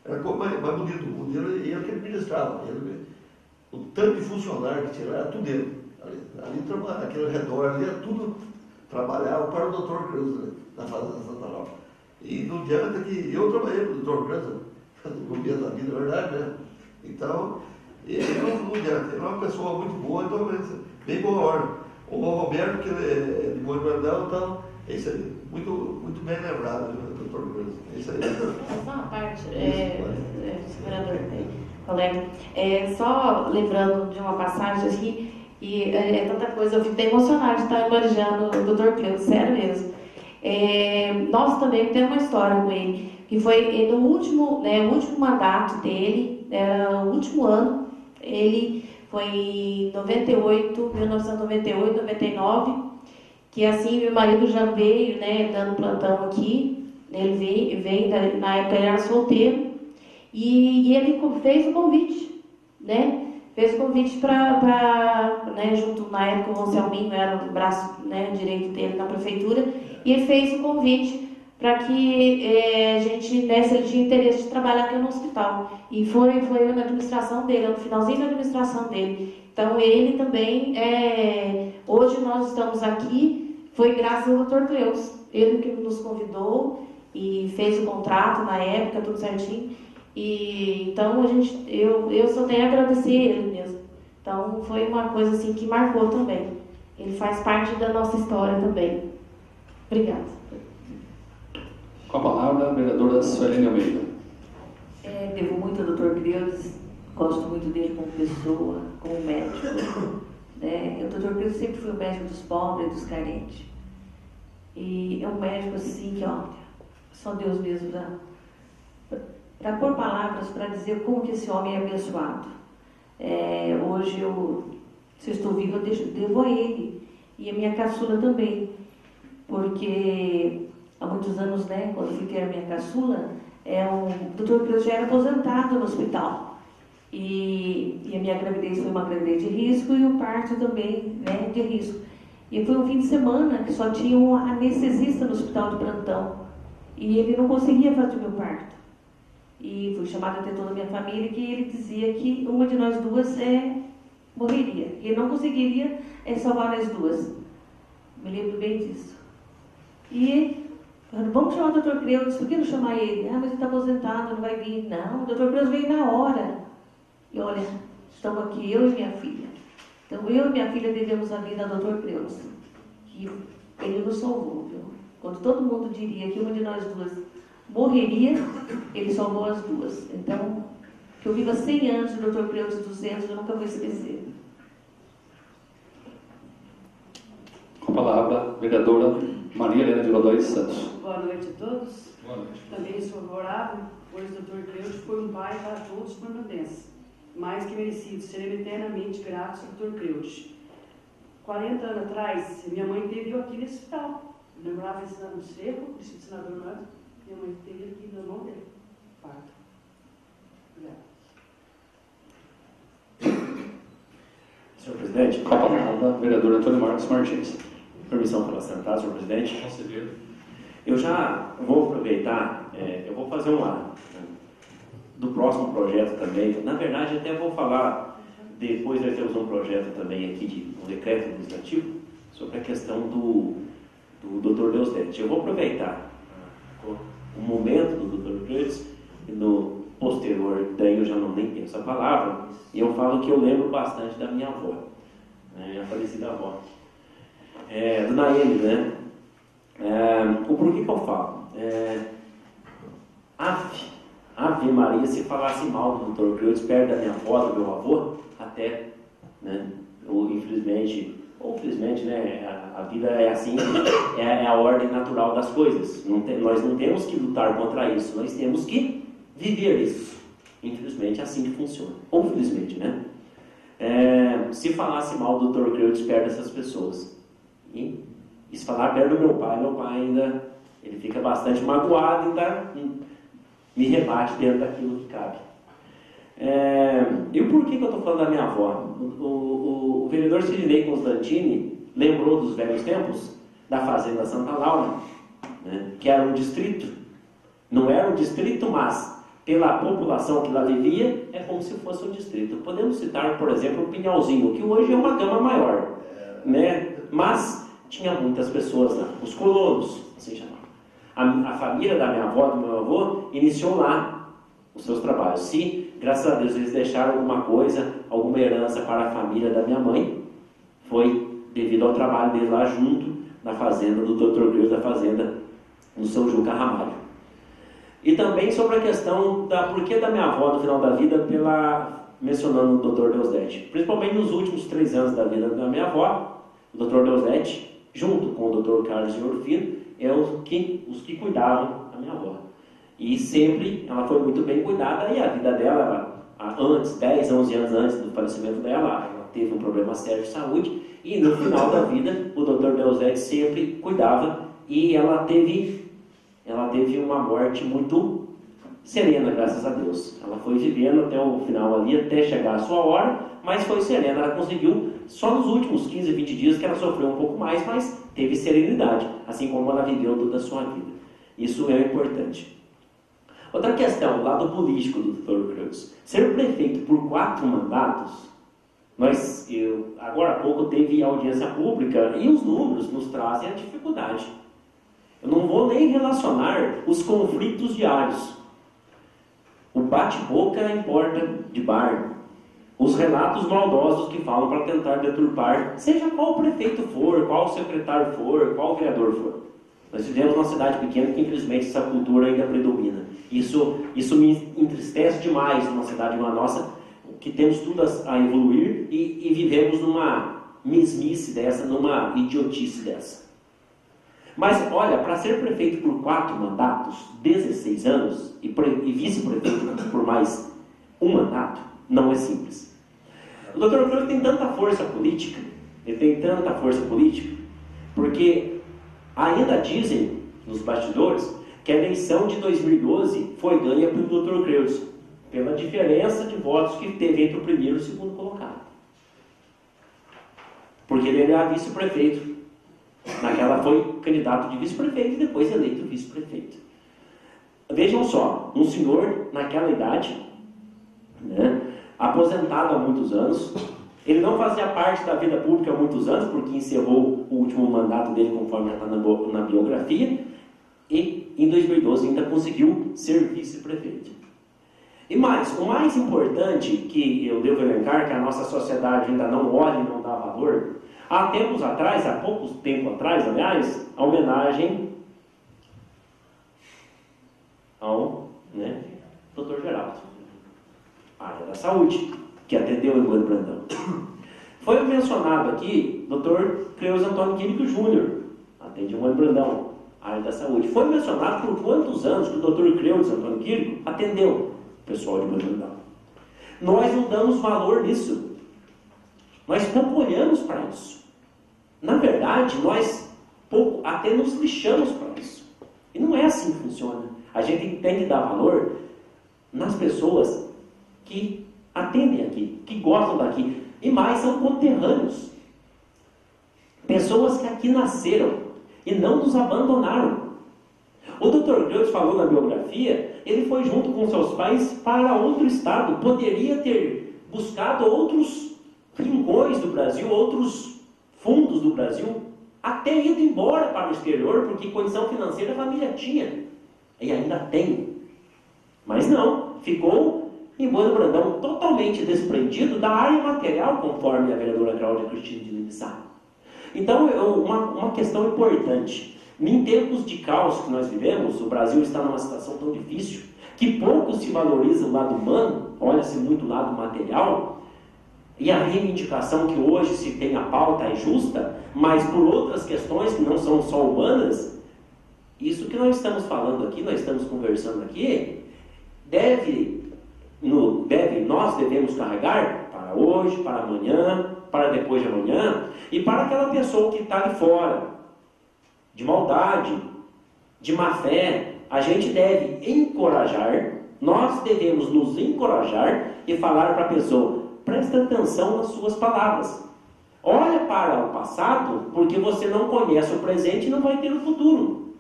era mais bonito o mundo, ele que administrava, o tanto de funcionário que tinha lá, era tudo dele. Ali aquele redor ali, era tudo trabalhava para o doutor Cruz, né? Na fazenda Santa Laura. E não adianta que eu trabalhei com o doutor Cruz, no começo da vida, é verdade, né? Então, ele não adianta, ele é uma pessoa muito boa, então bem boa hora. O Roberto, que é de Bom Brandão, então, é isso aí, muito bem lembrado, doutor Cruz. É isso aí. Só uma parte, vereador, colega, só lembrando de uma passagem aqui, e é tanta coisa, eu fico até emocionada de estar elogiando o Dr. Cleuto, sério mesmo. Nós também temos uma história com ele, que foi no último mandato dele, o último ano, ele foi em 1998, 99, que assim meu marido já veio, né, dando plantão aqui, ele veio na época ele era solteiro, e ele fez o convite, né? Fez o convite para, né, junto na época o Anselminho era o braço, né, direito dele na prefeitura, e ele fez o convite para que a gente, né, se ele tinha interesse de trabalhar aqui no hospital. E foi na administração dele, no finalzinho da administração dele. Então ele também, hoje nós estamos aqui, foi graças ao Dr. Cleus, ele que nos convidou e fez o contrato na época, tudo certinho. E então eu só tenho a agradecer ele mesmo. Então foi uma coisa assim que marcou também. Ele faz parte da nossa história também. Obrigada. Com a palavra, a vereadora Suelene Almeida. Devo muito ao Dr. Creudes, gosto muito dele como pessoa, como médico. O Dr. Creudes sempre foi o médico dos pobres e dos carentes. E é um médico assim que, olha, só Deus mesmo para pôr palavras para dizer como que esse homem é abençoado. Hoje, se eu estou viva, eu devo a ele. E a minha caçula também. Porque há muitos anos, né, quando eu fui ter a minha caçula, o Dr. Cruz já era aposentado no hospital. E a minha gravidez foi uma gravidez de risco e o parto também, né, de risco. E foi um fim de semana que só tinha um anestesista no hospital de plantão. E ele não conseguia fazer o meu parto. E fui chamada até toda a minha família, que ele dizia que uma de nós duas morreria. E ele não conseguiria salvar as duas. Me lembro bem disso. E vamos chamar o Dr. Creudes, por que não chamar ele? Mas ele está aposentado, não vai vir. Não, o Dr. Creudes veio na hora. E olha, estamos aqui, eu e minha filha. Então, eu e minha filha devemos a vida ao Dr. Creudes, que ele nos salvou. Viu? Quando todo mundo diria que uma de nós duas morreria, ele salvou as duas. Então, que eu viva 100 anos, o Dr. Creudes 200, eu nunca vou esquecer. Com a palavra, vereadora Maria Helena de Godoy Santos. Boa noite a todos. Boa noite. Também sou favorável, pois o Dr. Creudes foi um pai para todos os brandonenses, mais que merecido. Seremos eternamente gratos ao Dr. Creudes. 40 anos atrás, minha mãe teve eu aqui nesse hospital. Eu lembrava esse ano no Cerro, esse senador Nando, minha mãe teve aqui na mão dele. Parto. Obrigada. Senhor presidente, Com a palavra, vereador Antônio Marcos Martins. permissão para sentar, senhor presidente. Conselheiro. Eu já vou aproveitar, eu vou fazer do próximo projeto também. Na verdade, até vou falar, depois nós temos um projeto também aqui, de um decreto legislativo, sobre a questão do Dr. Deusdete. Eu vou aproveitar o momento do Dr. Creudes, posterior, daí eu já não nem penso a palavra, e eu falo que eu lembro bastante da minha avó, né, minha falecida avó, Dona Emi, né? O porquê que eu falo? Ave Maria, se falasse mal do Dr. Cleudes perto da minha avó, do meu avô, até, né, ou infelizmente, ou felizmente, né, a vida é assim, é a ordem natural das coisas. Nós não temos que lutar contra isso, nós temos que viver isso. Infelizmente é assim que funciona, ou felizmente, né? Se falasse mal do Dr. Cleudes perto dessas pessoas, e se falar perto do meu pai ainda, ele fica bastante magoado e ainda me rebate dentro daquilo que cabe. E o porquê que eu estou falando da minha avó? O vereador Sidney Constantini lembrou dos velhos tempos da Fazenda Santa Laura, né, que era um distrito. Não era um distrito, mas pela população que lá vivia, é como se fosse um distrito. Podemos citar, por exemplo, o Pinhalzinho, que hoje é uma gama maior, né, mas tinha muitas pessoas lá, os colonos, assim chamavam. A família da minha avó, do meu avô, iniciou lá os seus trabalhos. Se, graças a Deus, eles deixaram alguma coisa, alguma herança para a família da minha mãe, foi devido ao trabalho deles lá junto na fazenda do Dr. Cleudes, da fazenda no São Juca Ramalho. E também sobre a questão da porquê da minha avó no final da vida, mencionando o Dr. Deusdete. Principalmente nos últimos 3 anos da vida da minha avó, o Dr. Deusdete, junto com o Dr. Carlos e Orfino, os que cuidavam da minha avó. E sempre ela foi muito bem cuidada, e a vida dela, antes, 10, 11 anos antes do falecimento dela, ela teve um problema sério de saúde, e no final da vida o Dr. Deusdete sempre cuidava, e ela teve uma morte muito serena, graças a Deus. Ela foi vivendo até o final ali, até chegar a sua hora, mas foi serena. Ela conseguiu, só nos últimos 15, 20 dias que ela sofreu um pouco mais, mas teve serenidade, assim como ela viveu toda a sua vida. Isso é importante. Outra questão, o lado político do Dr. Cleudes. Ser prefeito por 4 mandatos, agora há pouco teve audiência pública, e os números nos trazem a dificuldade. Eu não vou nem relacionar os conflitos diários. O bate-boca em porta de bar. Os relatos maldosos que falam para tentar deturpar, seja qual prefeito for, qual secretário for, qual vereador for. Nós vivemos numa cidade pequena que, infelizmente, essa cultura ainda predomina. Isso me entristece demais numa cidade como a nossa, que temos tudo a evoluir e vivemos numa mesmice dessa, numa idiotice dessa. Mas, olha, para ser prefeito por 4 mandatos, 16 anos, e vice-prefeito por mais 1 mandato, não é simples. O Dr. Cleudes tem tanta força política, porque ainda dizem, nos bastidores, que a eleição de 2012 foi ganha pelo Dr. Cleudes, pela diferença de votos que teve entre o primeiro e o segundo colocado. Porque ele era vice-prefeito. Naquela foi candidato de vice-prefeito e depois eleito vice-prefeito. Vejam só, um senhor naquela idade, né, aposentado há muitos anos, ele não fazia parte da vida pública há muitos anos, porque encerrou o último mandato dele, conforme está na biografia, e em 2012 ainda conseguiu ser vice-prefeito. E mais, o mais importante que eu devo elencar, que a nossa sociedade ainda não olha e não dá valor, há tempos atrás, há pouco tempo atrás, aliás, a homenagem ao Dr. Geraldo, área da saúde, que atendeu em Bueno Brandão. Foi mencionado aqui Dr. Cleudes Antônio Quirico Júnior, atende em Bueno Brandão, área da saúde. Foi mencionado por quantos anos que o Dr. Cleudes Antônio Quirico atendeu o pessoal de Bueno Brandão. Nós não damos valor nisso. Nós pouco olhamos para isso. Na verdade, nós pouco até nos lixamos para isso. E não é assim que funciona. A gente tem que dar valor nas pessoas que atendem aqui, que gostam daqui. E mais, são conterrâneos. Pessoas que aqui nasceram e não nos abandonaram. O Dr. Cleudes falou na biografia, ele foi junto com seus pais para outro estado. Poderia ter buscado outros rincões do Brasil, outros fundos do Brasil, até ido embora para o exterior, porque condição financeira a família tinha, e ainda tem. Mas não, ficou em Bueno Brandão totalmente desprendido da área material, conforme a vereadora Cláudia Cristina de Lima sabe. Então, uma questão importante. Em tempos de caos que nós vivemos, o Brasil está numa situação tão difícil, que pouco se valoriza o lado humano, olha-se muito o lado material, e a reivindicação que hoje se tem a pauta é justa, mas por outras questões que não são só humanas, isso que nós estamos falando aqui, nós estamos conversando aqui, nós devemos carregar para hoje, para amanhã, para depois de amanhã, e para aquela pessoa que está de fora, de maldade, de má fé, a gente deve encorajar, nós devemos nos encorajar e falar para a pessoa, presta atenção nas suas palavras. Olha para o passado, porque você não conhece o presente e não vai ter o futuro.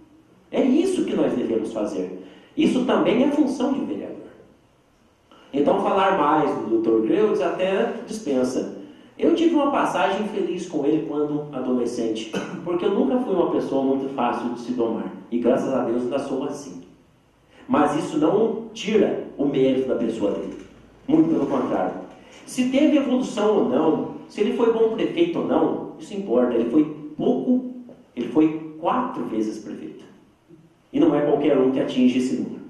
É isso que nós devemos fazer. Isso também é função de vereador. Então, falar mais do Dr. Greudes até dispensa. Eu tive uma passagem feliz com ele quando adolescente, porque eu nunca fui uma pessoa muito fácil de se domar. E graças a Deus ainda sou assim. Mas isso não tira o mérito da pessoa dele. Muito pelo contrário. Se teve evolução ou não, se ele foi bom prefeito ou não, isso importa. Ele foi 4 vezes prefeito. E não é qualquer um que atinge esse número.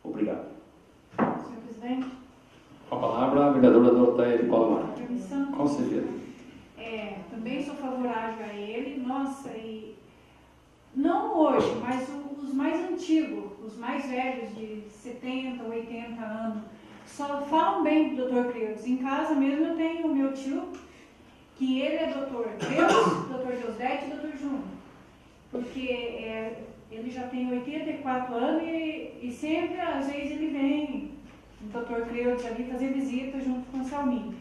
Obrigado. Senhor presidente. Com a palavra, a vereadora Doroteia de Paula Marques. Permissão. Concedida. Também sou favorável a ele. Nossa, e não hoje, mas os mais antigos, os mais velhos, de 70, 80 anos, só falam bem do Dr. Greudes. Em casa mesmo eu tenho o meu tio, que ele é Dr. Greudes, Dr. Deusdete e Dr. Júnior. Porque ele já tem 84 anos e sempre, às vezes, ele vem, o Dr. Greudes ali, fazer visita junto com o Salminho.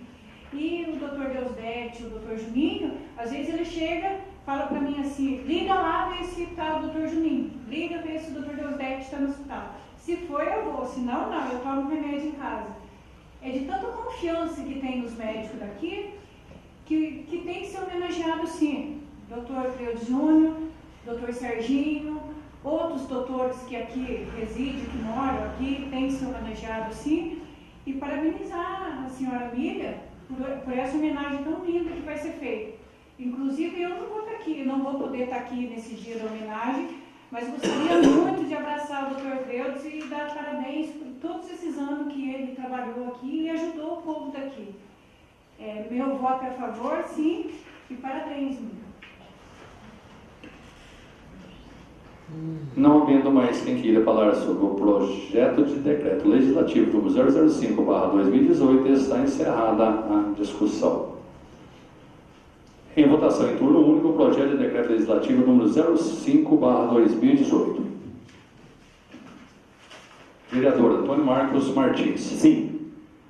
E o Dr. Deusdete, o Dr. Juninho, às vezes ele chega, fala para mim assim, liga lá, ver se está o Dr. Juninho, liga, ver se o Dr. Deusdete está no hospital. Se for, eu vou, se não, não, eu tomo remédio em casa. É de tanta confiança que tem nos médicos daqui, que tem que ser homenageado sim. Dr. Greudes Júnior, Dr. Serginho, outros doutores que aqui residem, que moram aqui, tem que ser homenageado sim. E parabenizar a senhora Miriam por essa homenagem tão linda que vai ser feita. Inclusive, eu não vou estar aqui, não vou poder estar aqui nesse dia da homenagem, mas gostaria muito de abraçar o Dr. Greudes e dar parabéns por todos esses anos que ele trabalhou aqui e ajudou o povo daqui. Meu voto é a favor, sim, e parabéns, Miriam. Não havendo mais quem queira falar sobre o projeto de decreto legislativo número 005/2018, está encerrada a discussão. Em votação em turno único, o projeto de decreto legislativo número 05/2018. Vereador Antônio Marcos Martins. Sim.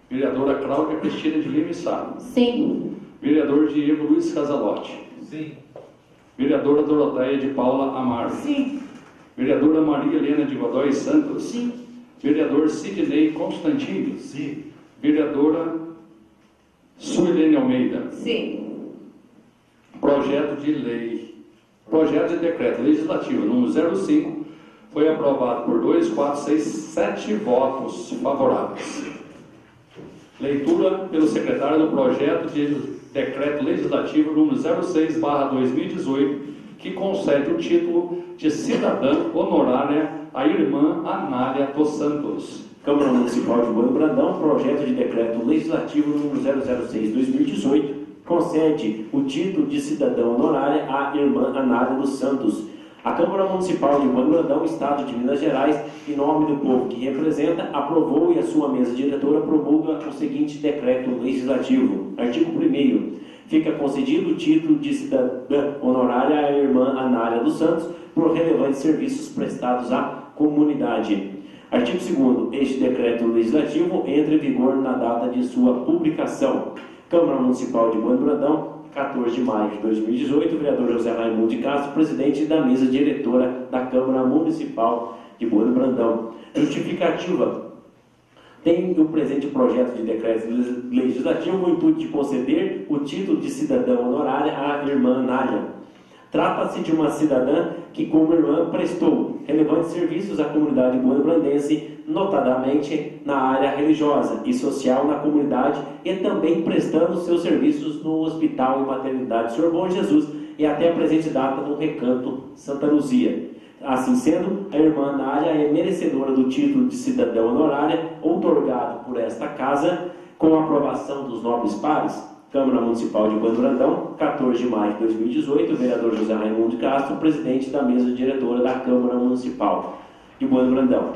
Vereadora Cláudia Cristina de Lima Sá. Sim. Vereador Diego Luiz Casalotti. Sim. Vereadora Doroteia de Paula Amaro. Sim. Vereadora Maria Helena de Godoy Santos. Sim. Vereador Sidney Constantini. Sim. Vereadora Suilene Almeida. Sim. Projeto de decreto legislativo número 05 foi aprovado por 2, 4, 6, 7 votos favoráveis. Leitura pelo secretário do projeto de decreto legislativo número 06/2018, que concede o título de cidadã honorária à irmã Anália dos Santos. Câmara Municipal de Bueno Brandão, projeto de decreto legislativo número 006/2018, concede o título de cidadã honorária à irmã Anália dos Santos. A Câmara Municipal de Bueno Brandão, Estado de Minas Gerais, em nome do povo que representa, aprovou e a sua mesa diretora promulga o seguinte decreto legislativo. Artigo 1º. Fica concedido o título de cidadã honorária à irmã Anália dos Santos por relevantes serviços prestados à comunidade. Artigo 2º. Este decreto legislativo entra em vigor na data de sua publicação. Câmara Municipal de Bueno Brandão, 14 de maio de 2018, vereador José Raimundo de Castro, presidente da mesa diretora da Câmara Municipal de Bueno Brandão. Justificativa. Tem o presente projeto de decreto legislativo o intuito de conceder o título de cidadã honorária à irmã Anália. Trata-se de uma cidadã que, como irmã, prestou relevantes serviços à comunidade buenobrandense, notadamente na área religiosa e social na comunidade, e também prestando seus serviços no Hospital e Maternidade Senhor Bom Jesus e até a presente data no Recanto Santa Luzia. Assim sendo, a irmã Anália é merecedora do título de cidadã honorária outorgado por esta casa com a aprovação dos nobres pares. Câmara Municipal de Bueno Brandão, 14 de maio de 2018, vereador José Raimundo de Castro, presidente da mesa diretora da Câmara Municipal de Bueno Brandão.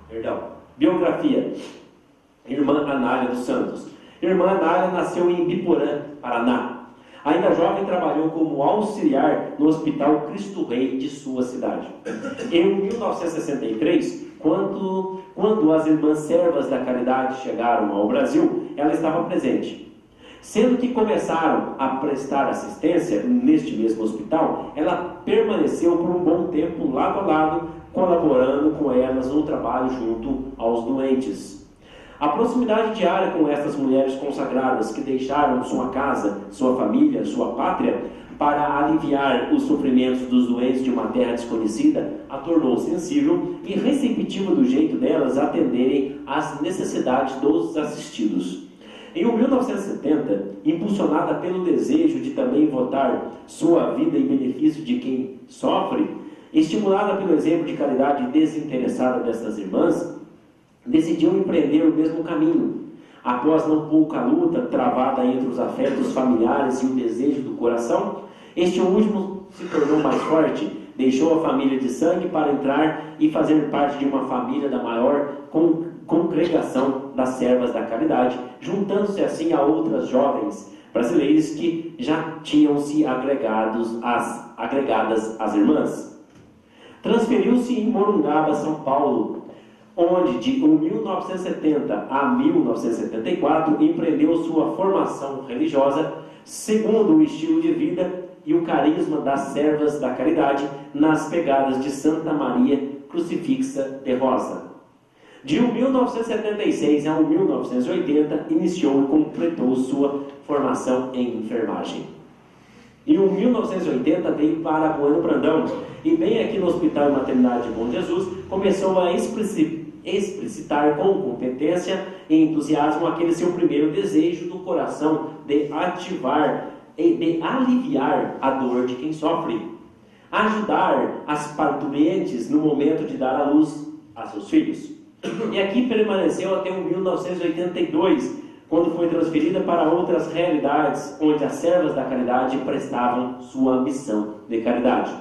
Perdão. Biografia. Irmã Anália dos Santos. Irmã Anália nasceu em Ibiporã, Paraná. Ainda jovem, trabalhou como auxiliar no Hospital Cristo Rei de sua cidade. Em 1963, quando as irmãs servas da caridade chegaram ao Brasil, ela estava presente. Sendo que começaram a prestar assistência neste mesmo hospital, ela permaneceu por um bom tempo lado a lado, colaborando com elas no trabalho junto aos doentes. A proximidade diária com estas mulheres consagradas que deixaram sua casa, sua família, sua pátria, para aliviar os sofrimentos dos doentes de uma terra desconhecida, a tornou sensível e receptiva do jeito delas atenderem às necessidades dos assistidos. Em 1970, impulsionada pelo desejo de também votar sua vida em benefício de quem sofre, estimulada pelo exemplo de caridade desinteressada destas irmãs, decidiu empreender o mesmo caminho. Após não pouca luta travada entre os afetos familiares e o desejo do coração, este último se tornou mais forte, deixou a família de sangue para entrar e fazer parte de uma família da maior congregação das servas da caridade, juntando-se assim a outras jovens brasileiras que já tinham se agregadas às irmãs. Transferiu-se em Morungaba, São Paulo, onde de 1970 a 1974 empreendeu sua formação religiosa segundo o estilo de vida e o carisma das servas da caridade nas pegadas de Santa Maria Crucifixa de Rosa. De 1976 a 1980 iniciou e completou sua formação em enfermagem. Em 1980 veio para Bueno Brandão e bem aqui no Hospital e Maternidade de Bom Jesus começou a explicitar com competência e entusiasmo aquele seu primeiro desejo do coração de ativar e de aliviar a dor de quem sofre, ajudar as parturientes no momento de dar à luz a seus filhos. E aqui permaneceu até 1982, quando foi transferida para outras realidades, onde as servas da caridade prestavam sua missão de caridade.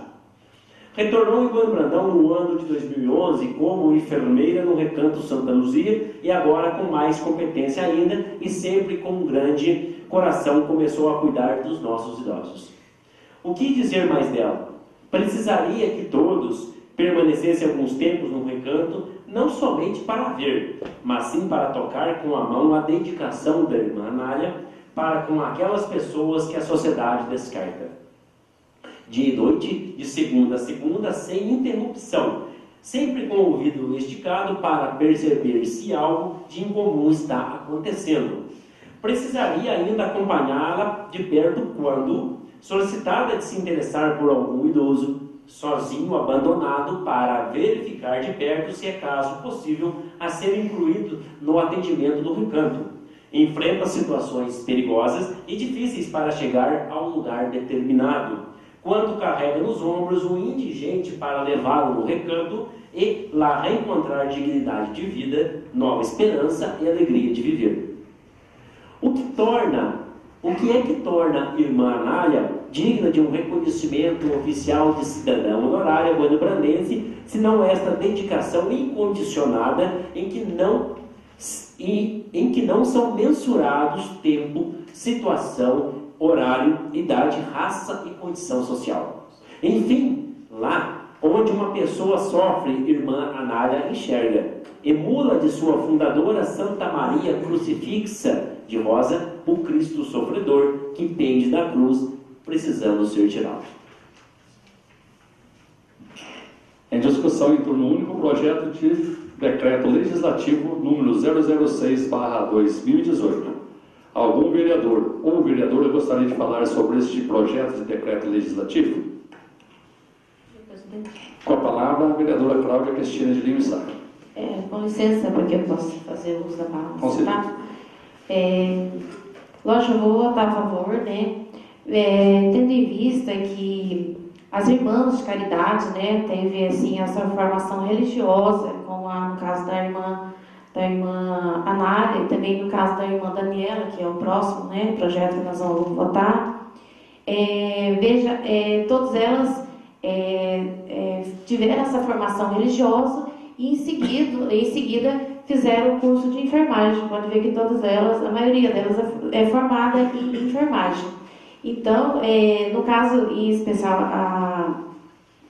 Retornou em Bueno Brandão no ano de 2011 como enfermeira no Recanto Santa Luzia e agora com mais competência ainda e sempre com um grande coração começou a cuidar dos nossos idosos. O que dizer mais dela? Precisaria que todos permanecessem alguns tempos no recanto, não somente para ver, mas sim para tocar com a mão a dedicação da irmã Anália para com aquelas pessoas que a sociedade descarta. Dia e noite, de segunda a segunda, sem interrupção, sempre com o ouvido esticado para perceber se algo de incomum está acontecendo. Precisaria ainda acompanhá-la de perto quando, solicitada de se interessar por algum idoso, sozinho, abandonado, para verificar de perto se é caso possível a ser incluído no atendimento do recanto. Enfrenta situações perigosas e difíceis para chegar a um lugar determinado, quando carrega nos ombros um indigente para levá-lo no recanto e lá reencontrar dignidade de vida, nova esperança e alegria de viver. O que é que torna irmã Anália digna de um reconhecimento oficial de cidadã honorária buenobrandense, se não esta dedicação incondicionada em que não são mensurados tempo, situação, horário, idade, raça e condição social. Enfim, lá onde uma pessoa sofre, irmã Anália enxerga. Emula de sua fundadora Santa Maria Crucifixa de Rosa, o Cristo sofredor que pende da cruz, precisando ser tirado. Em discussão em turno único, o projeto de decreto legislativo número 006/2018, Algum vereador ou vereadora gostaria de falar sobre este projeto de decreto legislativo? Com a palavra, a vereadora Cláudia Cristina de Lima Sá. Com licença, porque eu posso fazer uso da palavra. Com certeza. Tá? Lógico, eu vou votar a favor, né? Tendo em vista que as irmãs de caridade, né, teve assim essa formação religiosa, como no caso da irmã Anália, e também no caso da irmã Daniela, que é o próximo, né, projeto que nós vamos votar. Veja, todas elas tiveram essa formação religiosa e em seguida fizeram o curso de enfermagem. Pode ver que todas elas, a maioria delas é formada em enfermagem. Então, no caso em especial,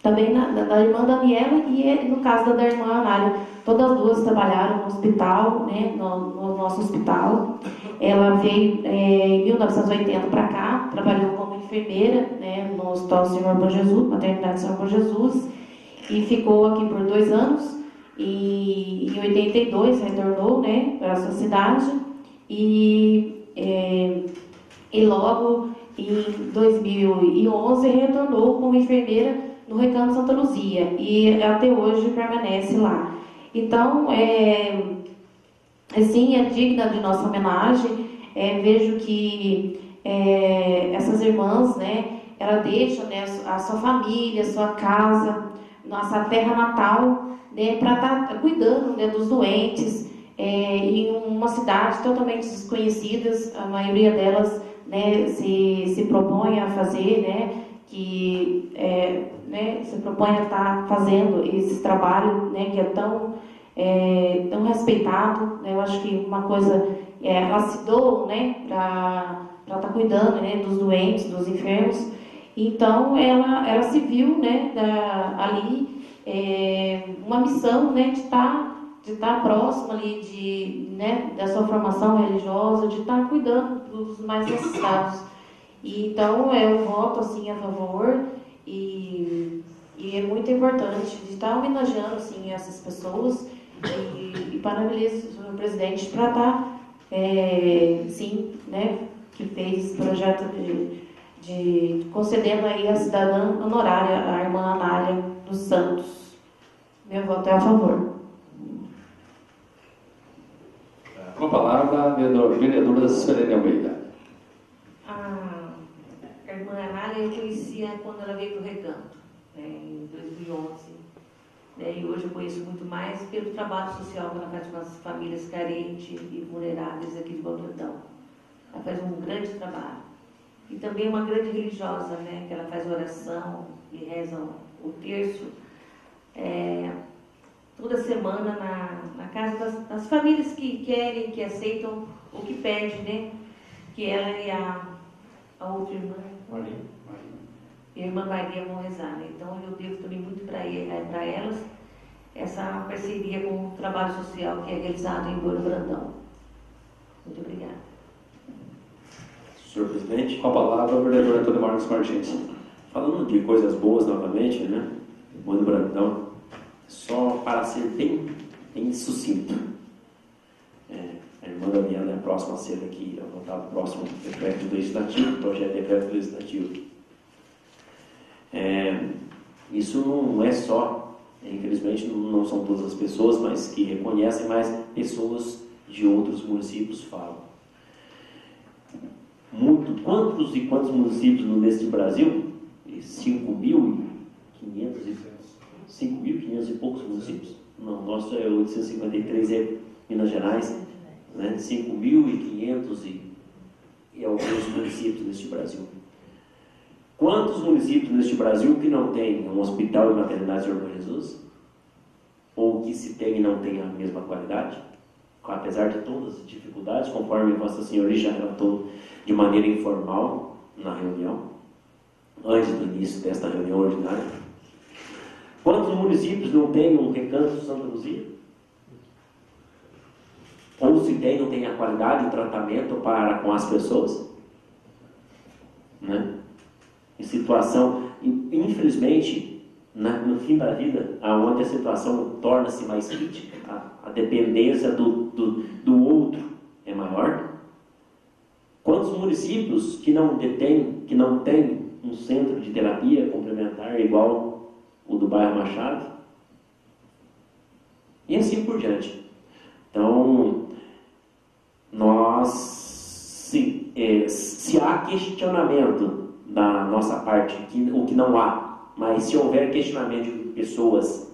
também da irmã Daniela e no caso da irmã Anália, todas as duas trabalharam no hospital, né, no nosso hospital. Ela veio em 1980 para cá, trabalhou como enfermeira, né, no Hospital Senhor Bom Jesus, Maternidade Senhor Bom Jesus, e ficou aqui por 2 anos. E em 82 retornou, né, para a sua cidade e logo em 2011 retornou como enfermeira no Recanto Santa Luzia e até hoje permanece lá. Então, assim, é digna de nossa homenagem. Vejo que essas irmãs, né, ela deixa, né, a sua família, a sua casa, nossa terra natal, né, para estar cuidando, né, dos doentes em uma cidade totalmente desconhecidas. A maioria delas, né, se propõe a fazer, né, se propõe a estar fazendo esse trabalho, né, que é tão respeitado, né. Eu acho que uma coisa, ela se doa, né, para estar cuidando, né, dos doentes, dos enfermos. Então ela se viu, né, ali uma missão, né, de estar próxima ali né, da sua formação religiosa, de estar cuidando dos mais necessitados. E, então eu voto assim a favor e é muito importante de estar homenageando assim essas pessoas e parabenizo o senhor presidente para estar sim, né, que fez esse projeto de concedendo aí a cidadã honorária, a irmã Anália dos Santos. Meu voto é a favor. Com a palavra, a vereadora Suelene Almeida. A irmã Anália eu conhecia quando ela veio para o Recanto, em 2011. E hoje eu conheço muito mais pelo trabalho social que ela faz com as famílias carentes e vulneráveis aqui de Baltadão. Ela faz um grande trabalho. E também uma grande religiosa, né, que ela faz oração e reza o terço. Toda semana na casa das famílias que querem, que aceitam ou que pedem, né? Que ela e a outra irmã, a irmã Maria vão rezar, né? Então eu devo também muito para elas essa parceria com o trabalho social que é realizado em Boi Brandão. Muito obrigada. Senhor presidente, Com a palavra, o vereador Antônio Marcos Martins. falando de coisas boas novamente, né? Boi Brandão, só para ser bem sucinto. A irmã Daniela é a próxima a ser aqui, a votar no próximo decreto legislativo, projeto de decreto legislativo. Isso não é só, infelizmente não são todas as pessoas, mas que reconhecem, mas pessoas de outros municípios falam. Quantos e quantos municípios neste Brasil? 5.500 e poucos municípios. Não, nosso é 853, é Minas Gerais, né? 5.500 e alguns municípios neste Brasil. Quantos municípios neste Brasil que não tem um hospital e maternidade Senhor Bom Jesus? Ou que se tem e não tem a mesma qualidade? Apesar de todas as dificuldades, conforme Vossa Senhoria já relatou de maneira informal na reunião, antes do início desta reunião ordinária. Quantos municípios não têm um Recanto Santa Luzia? Ou se tem, não tem a qualidade de tratamento para com as pessoas? Né? Em situação, infelizmente, no fim da vida, onde a situação torna-se mais crítica, a dependência do outro é maior, quantos municípios que não tem um centro de terapia complementar igual o do bairro Machado? E assim por diante. Então, se há questionamento da nossa parte, o que não há, mas se houver questionamento de pessoas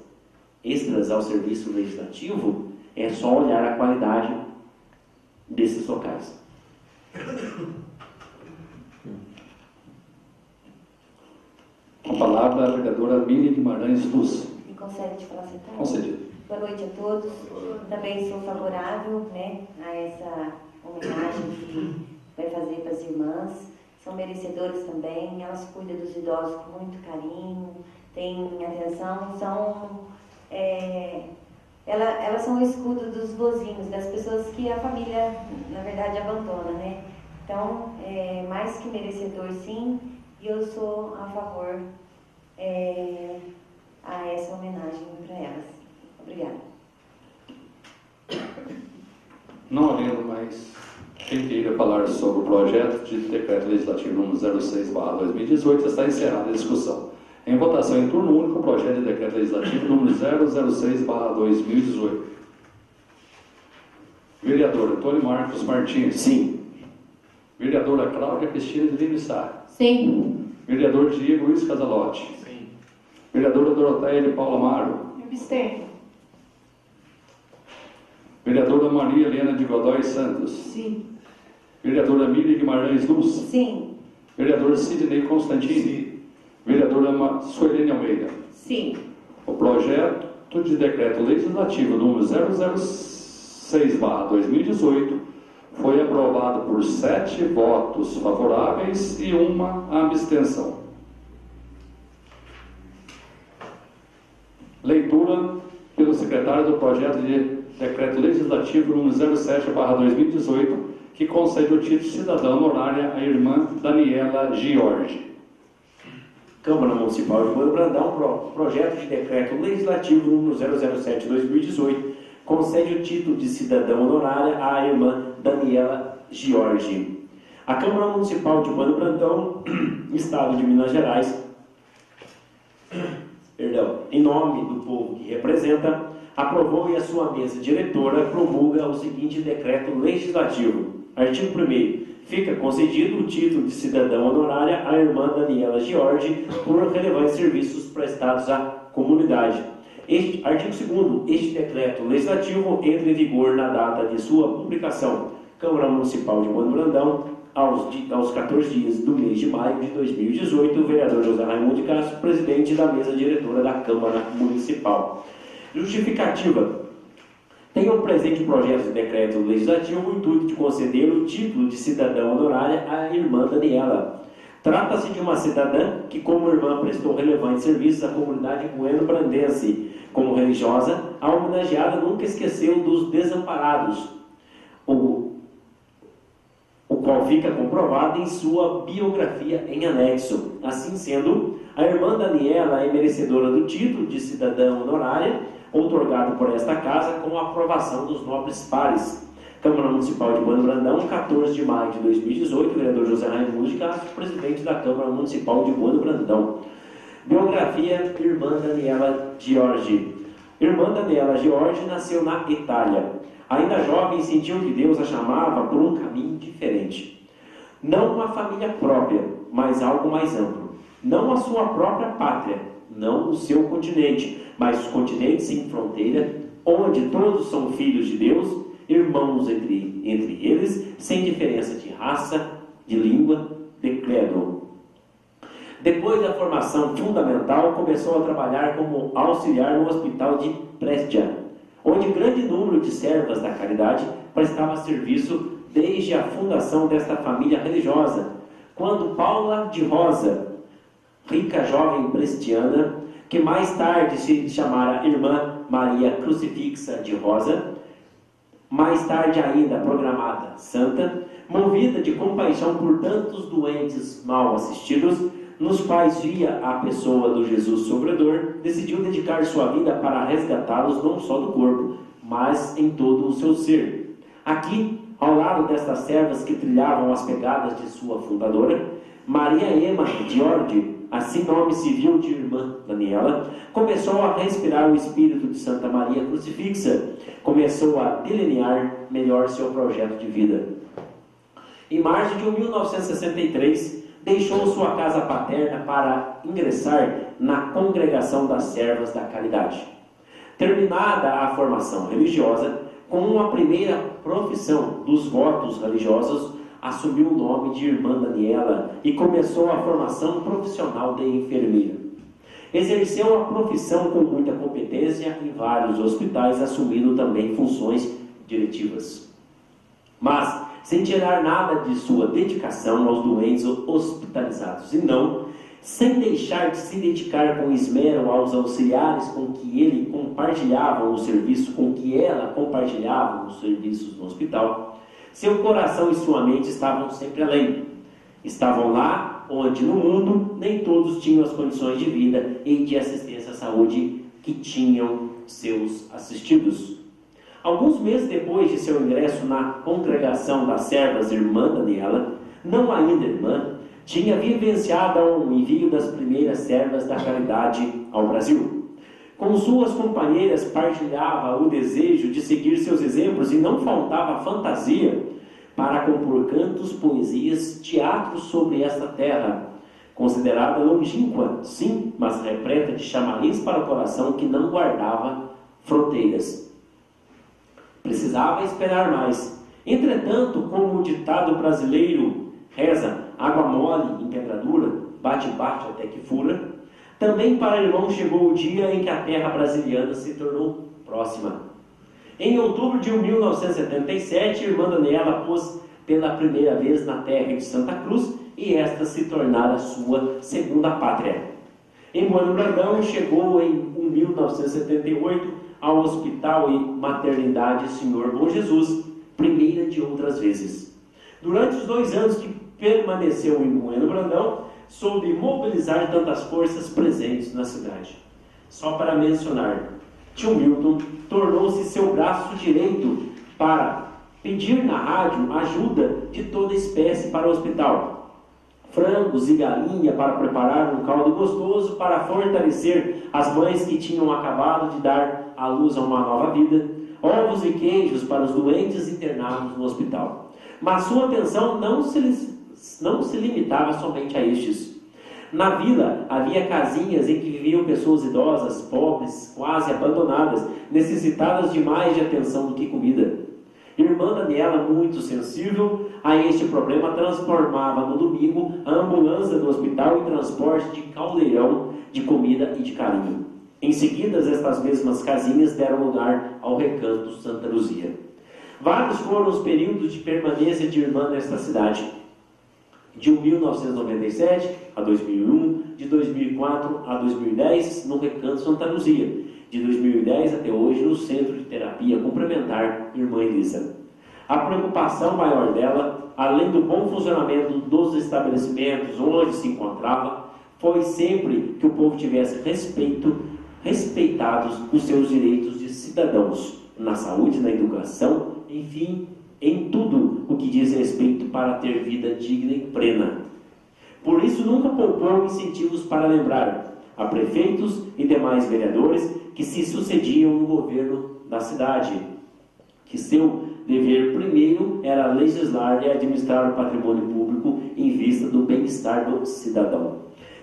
extras ao serviço legislativo, é só olhar a qualidade desses locais. Com a palavra, a vereadora Miriam Guimarães Luz. Me concede de falar sentado? Concedido. Boa noite a todos. Também sou favorável, né, a essa homenagem que vai fazer para as irmãs. São merecedoras também, elas cuidam dos idosos com muito carinho, têm atenção, elas são o escudo dos vozinhos, das pessoas que a família, na verdade, abandona, né? Então, mais que merecedor, sim, e eu sou a favor a essa homenagem para elas. Obrigada. Não havendo mais quem queira falar sobre o projeto de decreto legislativo número 06/2018, está encerrada a discussão. Em votação em turno único, o projeto de decreto legislativo número 006/2018. Vereador Antônio Marcos Martins. Sim. Vereadora Cláudia Cristina de Lima Sá. Sim. Vereador Diego Luiz Casalotti. Sim. Vereadora Doroteia de Paula Amaro. Eu abstenho. Vereadora Maria Helena de Godoy Santos. Sim. Vereadora Miriam Guimarães Luz. Sim. Vereador Sidney Constantini. Sim. Vereadora Suelene Almeida. Sim. O projeto de decreto legislativo número 006/2018 foi aprovado por 7 votos favoráveis e 1 abstenção. Leitura pelo secretário do projeto de decreto legislativo número 07/2018, que concede o título de cidadã honorária à irmã Daniela Giorgi. Câmara Municipal de Moura Brandão, projeto de decreto legislativo número 007/2018, concede o título de cidadã honorária à irmã Daniela Giorgi. A Câmara Municipal de Moura Brandão, Estado de Minas Gerais, em nome do povo que representa, aprovou e a sua mesa diretora promulga o seguinte decreto legislativo. Artigo 1º. Fica concedido o título de cidadã honorária à irmã Daniela Giorgi por relevantes serviços prestados à comunidade. Artigo 2º. Este decreto legislativo entra em vigor na data de sua publicação. Câmara Municipal de Moura Brandão, aos 14 dias do mês de maio de 2018, o vereador José Raimundo de Castro, presidente da mesa diretora da Câmara Municipal. Justificativa. Tem o presente projeto de decreto legislativo o intuito de conceder o título de cidadã honorária à irmã Daniela. Trata-se de uma cidadã que, como irmã, prestou relevantes serviços à comunidade bueno-brandense. Como religiosa, a homenageada nunca esqueceu dos desamparados, o qual fica comprovado em sua biografia em anexo. Assim sendo, a irmã Daniela é merecedora do título de cidadã honorária, outorgado por esta Casa com a aprovação dos nobres pares. Câmara Municipal de Moura Brandão, 14 de maio de 2018, vereador José Raimundo de Castro, presidente da Câmara Municipal de Moura Brandão. Biografia: irmã Daniela Giorgi. Irmã Daniela Giorgi nasceu na Itália. Ainda jovem, sentiu que Deus a chamava por um caminho diferente. Não uma família própria, mas algo mais amplo. Não a sua própria pátria, não o seu continente, mas os continentes sem fronteira, onde todos são filhos de Deus, irmãos entre eles, sem diferença de raça, de língua, de credo. Depois da formação fundamental, começou a trabalhar como auxiliar no hospital de Prestia, onde grande número de servas da caridade prestava serviço desde a fundação desta família religiosa, quando Paula de Rosa, rica jovem prestiana, que mais tarde se chamara Irmã Maria Crucifixa de Rosa, mais tarde ainda programada santa, movida de compaixão por tantos doentes mal assistidos, nos quais via a pessoa do Jesus sofredor, decidiu dedicar sua vida para resgatá-los não só do corpo, mas em todo o seu ser. Aqui, Ao lado destas servas que trilhavam as pegadas de sua fundadora, Maria Emma Giorgi, assim nome civil de irmã Daniela, começou a respirar o espírito de Santa Maria Crucifixa, começou a delinear melhor seu projeto de vida. Em março de 1963, deixou sua casa paterna para ingressar na Congregação das Servas da Caridade. Terminada a formação religiosa, com uma primeira profissão dos votos religiosos, assumiu o nome de Irmã Daniela e começou a formação profissional de enfermeira. Exerceu a profissão com muita competência em vários hospitais, assumindo também funções diretivas. Mas, sem tirar nada de sua dedicação aos doentes hospitalizados, e não, sem deixar de se dedicar com esmero aos auxiliares com que ele compartilhava o serviço, com que ela compartilhava os serviços no hospital, seu coração e sua mente estavam sempre além. Estavam lá onde no mundo nem todos tinham as condições de vida e de assistência à saúde que tinham seus assistidos. Alguns meses depois de seu ingresso na Congregação das Servas Irmã Daniela, não ainda irmã, tinha vivenciado o envio das primeiras servas da caridade ao Brasil. Com suas companheiras partilhava o desejo de seguir seus exemplos e não faltava fantasia para compor cantos, poesias, teatros sobre esta terra, considerada longínqua, sim, mas repleta de chamariz para o coração que não guardava fronteiras. Precisava esperar mais. Entretanto, como o ditado brasileiro reza, água mole em pedradura, bate-bate até que fura, também para irmão chegou o dia em que a terra brasiliana se tornou próxima. Em outubro de 1977, irmã Daniela pôs pela primeira vez na terra de Santa Cruz e esta se tornara sua segunda pátria. Em Bueno Brandão, chegou em 1978 ao Hospital e Maternidade Senhor Bom Jesus, primeira de outras vezes. Durante os 2 anos que permaneceu em Bueno Brandão, soube mobilizar tantas forças presentes na cidade. Só para mencionar, tio Milton tornou-se seu braço direito para pedir na rádio ajuda de toda espécie para o hospital. Frangos e galinha para preparar um caldo gostoso para fortalecer as mães que tinham acabado de dar à luz a uma nova vida, ovos e queijos para os doentes internados no hospital. Mas sua atenção não se limitava somente a estes. Na vila havia casinhas em que viviam pessoas idosas, pobres, quase abandonadas, necessitadas de mais de atenção do que comida. Irmã Daniela, muito sensível a este problema, transformava no domingo a ambulância do hospital em transporte de caldeirão de comida e de carinho. Em seguida, estas mesmas casinhas deram lugar ao Recanto Santa Luzia. Vários foram os períodos de permanência de irmã nesta cidade. De 1997 a 2001, de 2004 a 2010 no Recanto Santa Luzia, de 2010 até hoje no Centro de Terapia Complementar Irmã Elisa. A preocupação maior dela, além do bom funcionamento dos estabelecimentos onde se encontrava, foi sempre que o povo tivesse respeitados os seus direitos de cidadãos, na saúde, na educação, enfim, em tudo o que diz respeito para ter vida digna e plena. Por isso nunca poupou incentivos para lembrar a prefeitos e demais vereadores que se sucediam no governo da cidade, que seu dever primeiro era legislar e administrar o patrimônio público em vista do bem-estar do cidadão.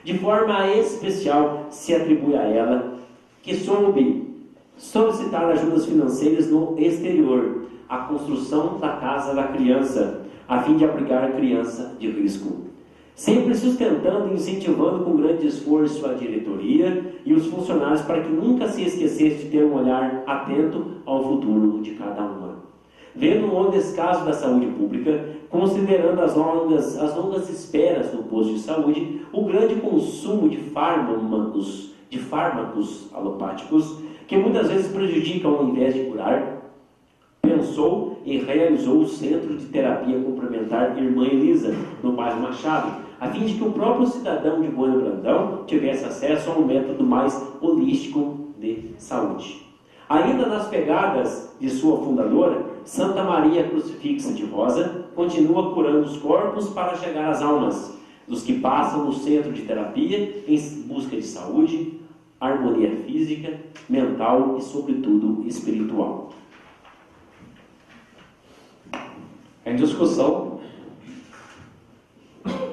De forma especial se atribui a ela que soube solicitar ajudas financeiras no exterior, a construção da Casa da Criança, a fim de abrigar a criança de risco. Sempre sustentando e incentivando com grande esforço a diretoria e os funcionários para que nunca se esquecesse de ter um olhar atento ao futuro de cada uma. Vendo o descaso da saúde pública, considerando as longas esperas no posto de saúde, o grande consumo de fármacos alopáticos, que muitas vezes prejudicam ao invés de curar, pensou e realizou o Centro de Terapia Complementar Irmã Elisa, no bairro Machado, a fim de que o próprio cidadão de Bueno Brandão tivesse acesso a um método mais holístico de saúde. Ainda nas pegadas de sua fundadora, Santa Maria Crucifixa de Rosa continua curando os corpos para chegar às almas dos que passam no centro de terapia em busca de saúde, harmonia física, mental e, sobretudo, espiritual. Em discussão,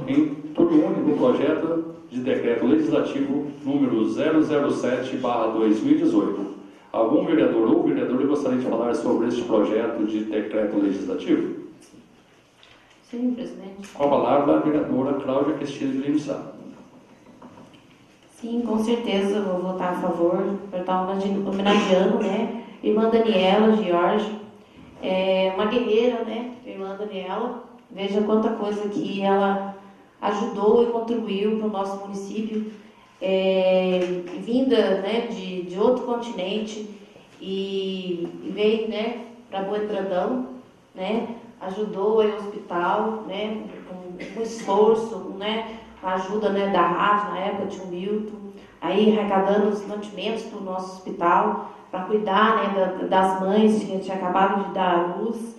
em turno único, o projeto de decreto legislativo número 007/2018. Algum vereador ou vereadora gostaria de falar sobre este projeto de decreto legislativo? Sim, presidente. Com a palavra, a vereadora Cláudia Cristina de Lima Sá. Sim, com certeza eu vou votar a favor. Eu estar homenageando, né? Irmã Daniela Jorge, uma guerreira, né? Irmã Daniela. Veja quanta coisa que ela ajudou e contribuiu para o nosso município, vinda, né, de outro continente e veio, né, para Bueno Brandão, né? Ajudou aí o hospital, né? Com esforço, né? A ajuda, né, da rádio, na época tinha o Milton, aí arrecadando os mantimentos para o nosso hospital, para cuidar, né, das mães que tinha acabado de dar à luz.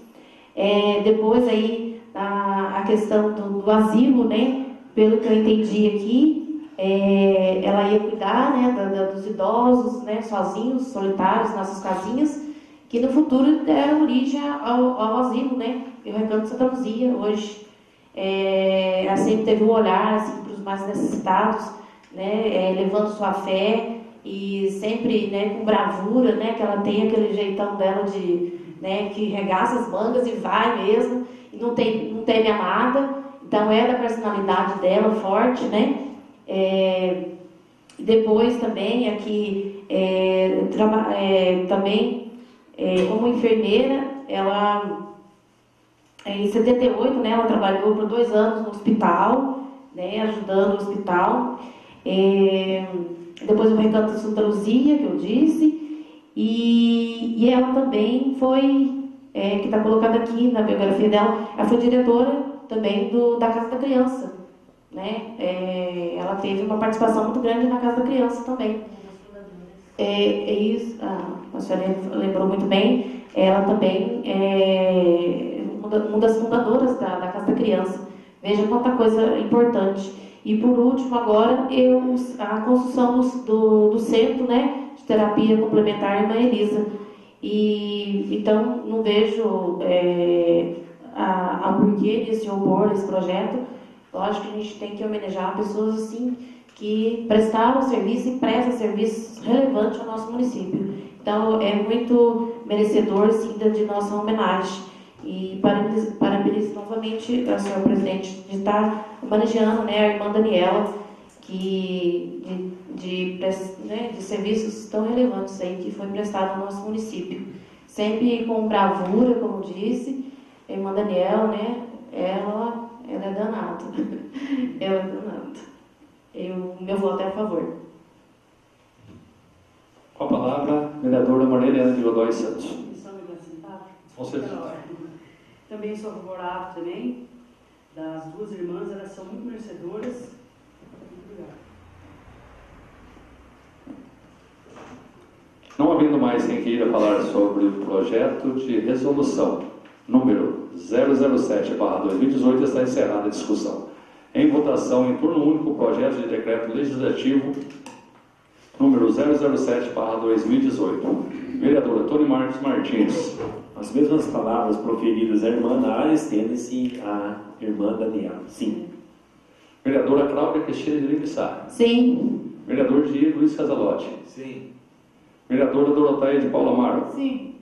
Depois aí a questão do asilo, né, pelo que eu entendi aqui, ela ia cuidar, né, dos idosos, né, sozinhos, solitários, nas suas casinhas, que no futuro deram origem ao asilo, né, e o Recanto de Santa Luzia, hoje. Ela sempre teve um olhar assim, para os mais necessitados, né, levando sua fé e sempre, né, com bravura, né, que ela tem aquele jeitão dela de, né, que regaça as mangas e vai mesmo, e não teme a nada. Então da personalidade dela forte, né. Depois também aqui também como enfermeira, ela em 78, né, ela trabalhou por 2 anos no hospital, né, ajudando o hospital. Depois o Recanto de Santa Luzia, que eu disse, e ela também foi, que está colocada aqui na biografia dela, ela foi diretora também da Casa da Criança, né? Ela teve uma participação muito grande na Casa da Criança também. Isso, a senhora lembrou muito bem, ela também uma das fundadoras da Casa da Criança. Veja quanta coisa importante. E por último agora, a construção do centro, né, de terapia complementar Irmã Elisa. Então não vejo a porquê de se opor a esse projeto. Lógico que a gente tem que homenagear pessoas assim que prestaram serviço e prestam serviços relevantes ao nosso município. Então é muito merecedor sim de nossa homenagem. E parabenizo novamente a senhora presidente de estar homenageando, né, a irmã Daniela, que de serviços tão relevantes aí que foi prestado ao nosso município. Sempre com bravura, como disse, a irmã Daniela, né, ela é danada. Ela é danada. Meu voto é a favor. Com a palavra, vereadora Maria Helena de Godoy Santos. Só me acrescentar? Com certeza. Também sou favorável também das 2 irmãs, elas são muito merecedoras. Muito obrigada. Não havendo mais quem queira falar sobre o projeto de resolução número 007/2018, está encerrada a discussão. Em votação, em turno único, o projeto de decreto legislativo número 007/2018. Vereadora Tony Marques Martins. As mesmas palavras proferidas à irmã Nara estendem-se à irmã Daniela. Sim. Vereadora Cláudia Cristina de Lima Sá. Sim. Vereador Diego Luiz Casalotti. Sim. Vereadora Doroteia de Paula Amaro. Sim.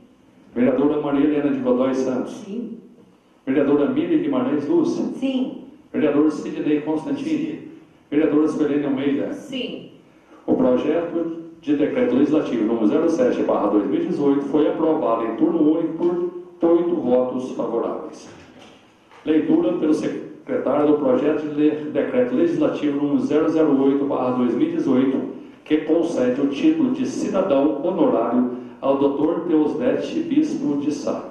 Vereadora Maria Helena de Godoy Santos. Sim. Vereadora Miriam Guimarães Lúcia. Sim. Vereador Sidney Constantini. Vereadora Suelene Almeida. Sim. O projeto de decreto legislativo número 07/2018 foi aprovado em turno único por 8 votos favoráveis. Leitura pelo secretário do projeto de decreto legislativo número 008/2018, que concede o título de cidadão honorário ao Dr. Deusdete Bispo de Sá.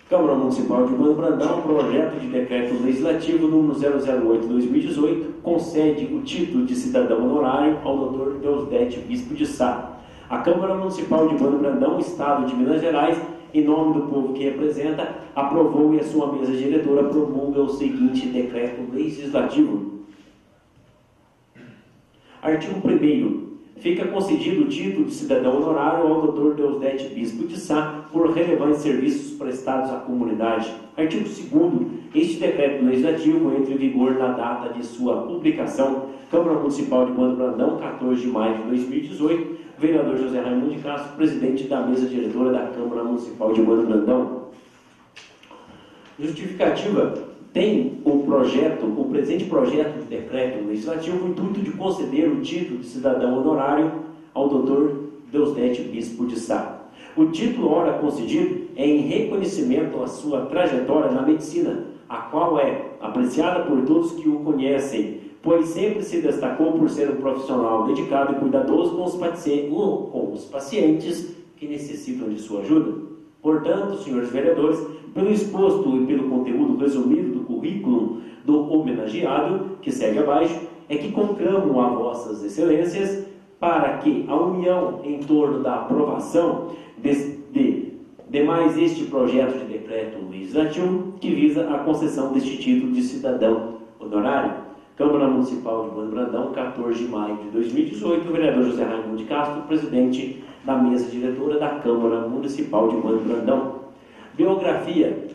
Câmara Municipal de Bueno Brandão, projeto de decreto legislativo número 008/2018, concede o título de cidadão honorário ao Dr. Deusdete Bispo de Sá. A Câmara Municipal de Bueno Brandão, Estado de Minas Gerais, em nome do povo que representa, aprovou e a sua mesa diretora promulga o seguinte decreto legislativo. Artigo 1º. Fica concedido o título de cidadão honorário ao Dr. Deusdedit Bispo de Sá por relevantes serviços prestados à comunidade. Artigo 2º. Este decreto legislativo entra em vigor na data de sua publicação. Câmara Municipal de Bando Brandão, 14 de maio de 2018. Vereador José Raimundo de Castro, presidente da mesa diretora da Câmara Municipal de Bando Brandão. Justificativa. Tem o presente projeto de decreto legislativo o intuito de conceder o título de cidadão honorário ao Dr. Deusdedit Bispo de Sá. O título, ora concedido, é em reconhecimento à sua trajetória na medicina, a qual é apreciada por todos que o conhecem, pois sempre se destacou por ser um profissional dedicado e cuidadoso com os pacientes que necessitam de sua ajuda. Portanto, senhores vereadores, pelo exposto e pelo conteúdo resumido do currículo do homenageado, que segue abaixo, é que conclamo a vossas excelências para que a união em torno da aprovação de mais este projeto de decreto legislativo que visa a concessão deste título de cidadão honorário. Câmara Municipal de Bando Brandão, 14 de maio de 2018, o vereador José Raimundo de Castro, presidente da mesa diretora da Câmara Municipal de Bando Brandão. Biografia.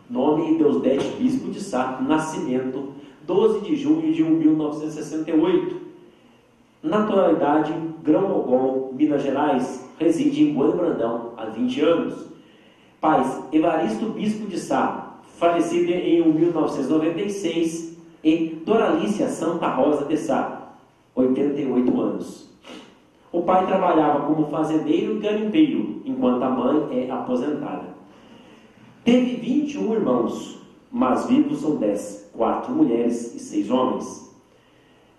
Nome: Deusdedit Bispo de Sá. Nascimento: 12 de junho de 1968. Naturalidade: Grão-Mogol, Minas Gerais. Reside em Bando Brandão há 20 anos. Pais: Evaristo Bispo de Sá, falecida em 1996, e Doralícia Santa Rosa de Sá, 88 anos. O pai trabalhava como fazendeiro e garimpeiro, enquanto a mãe é aposentada. Teve 21 irmãos, mas vivos são 10, 4 mulheres e 6 homens.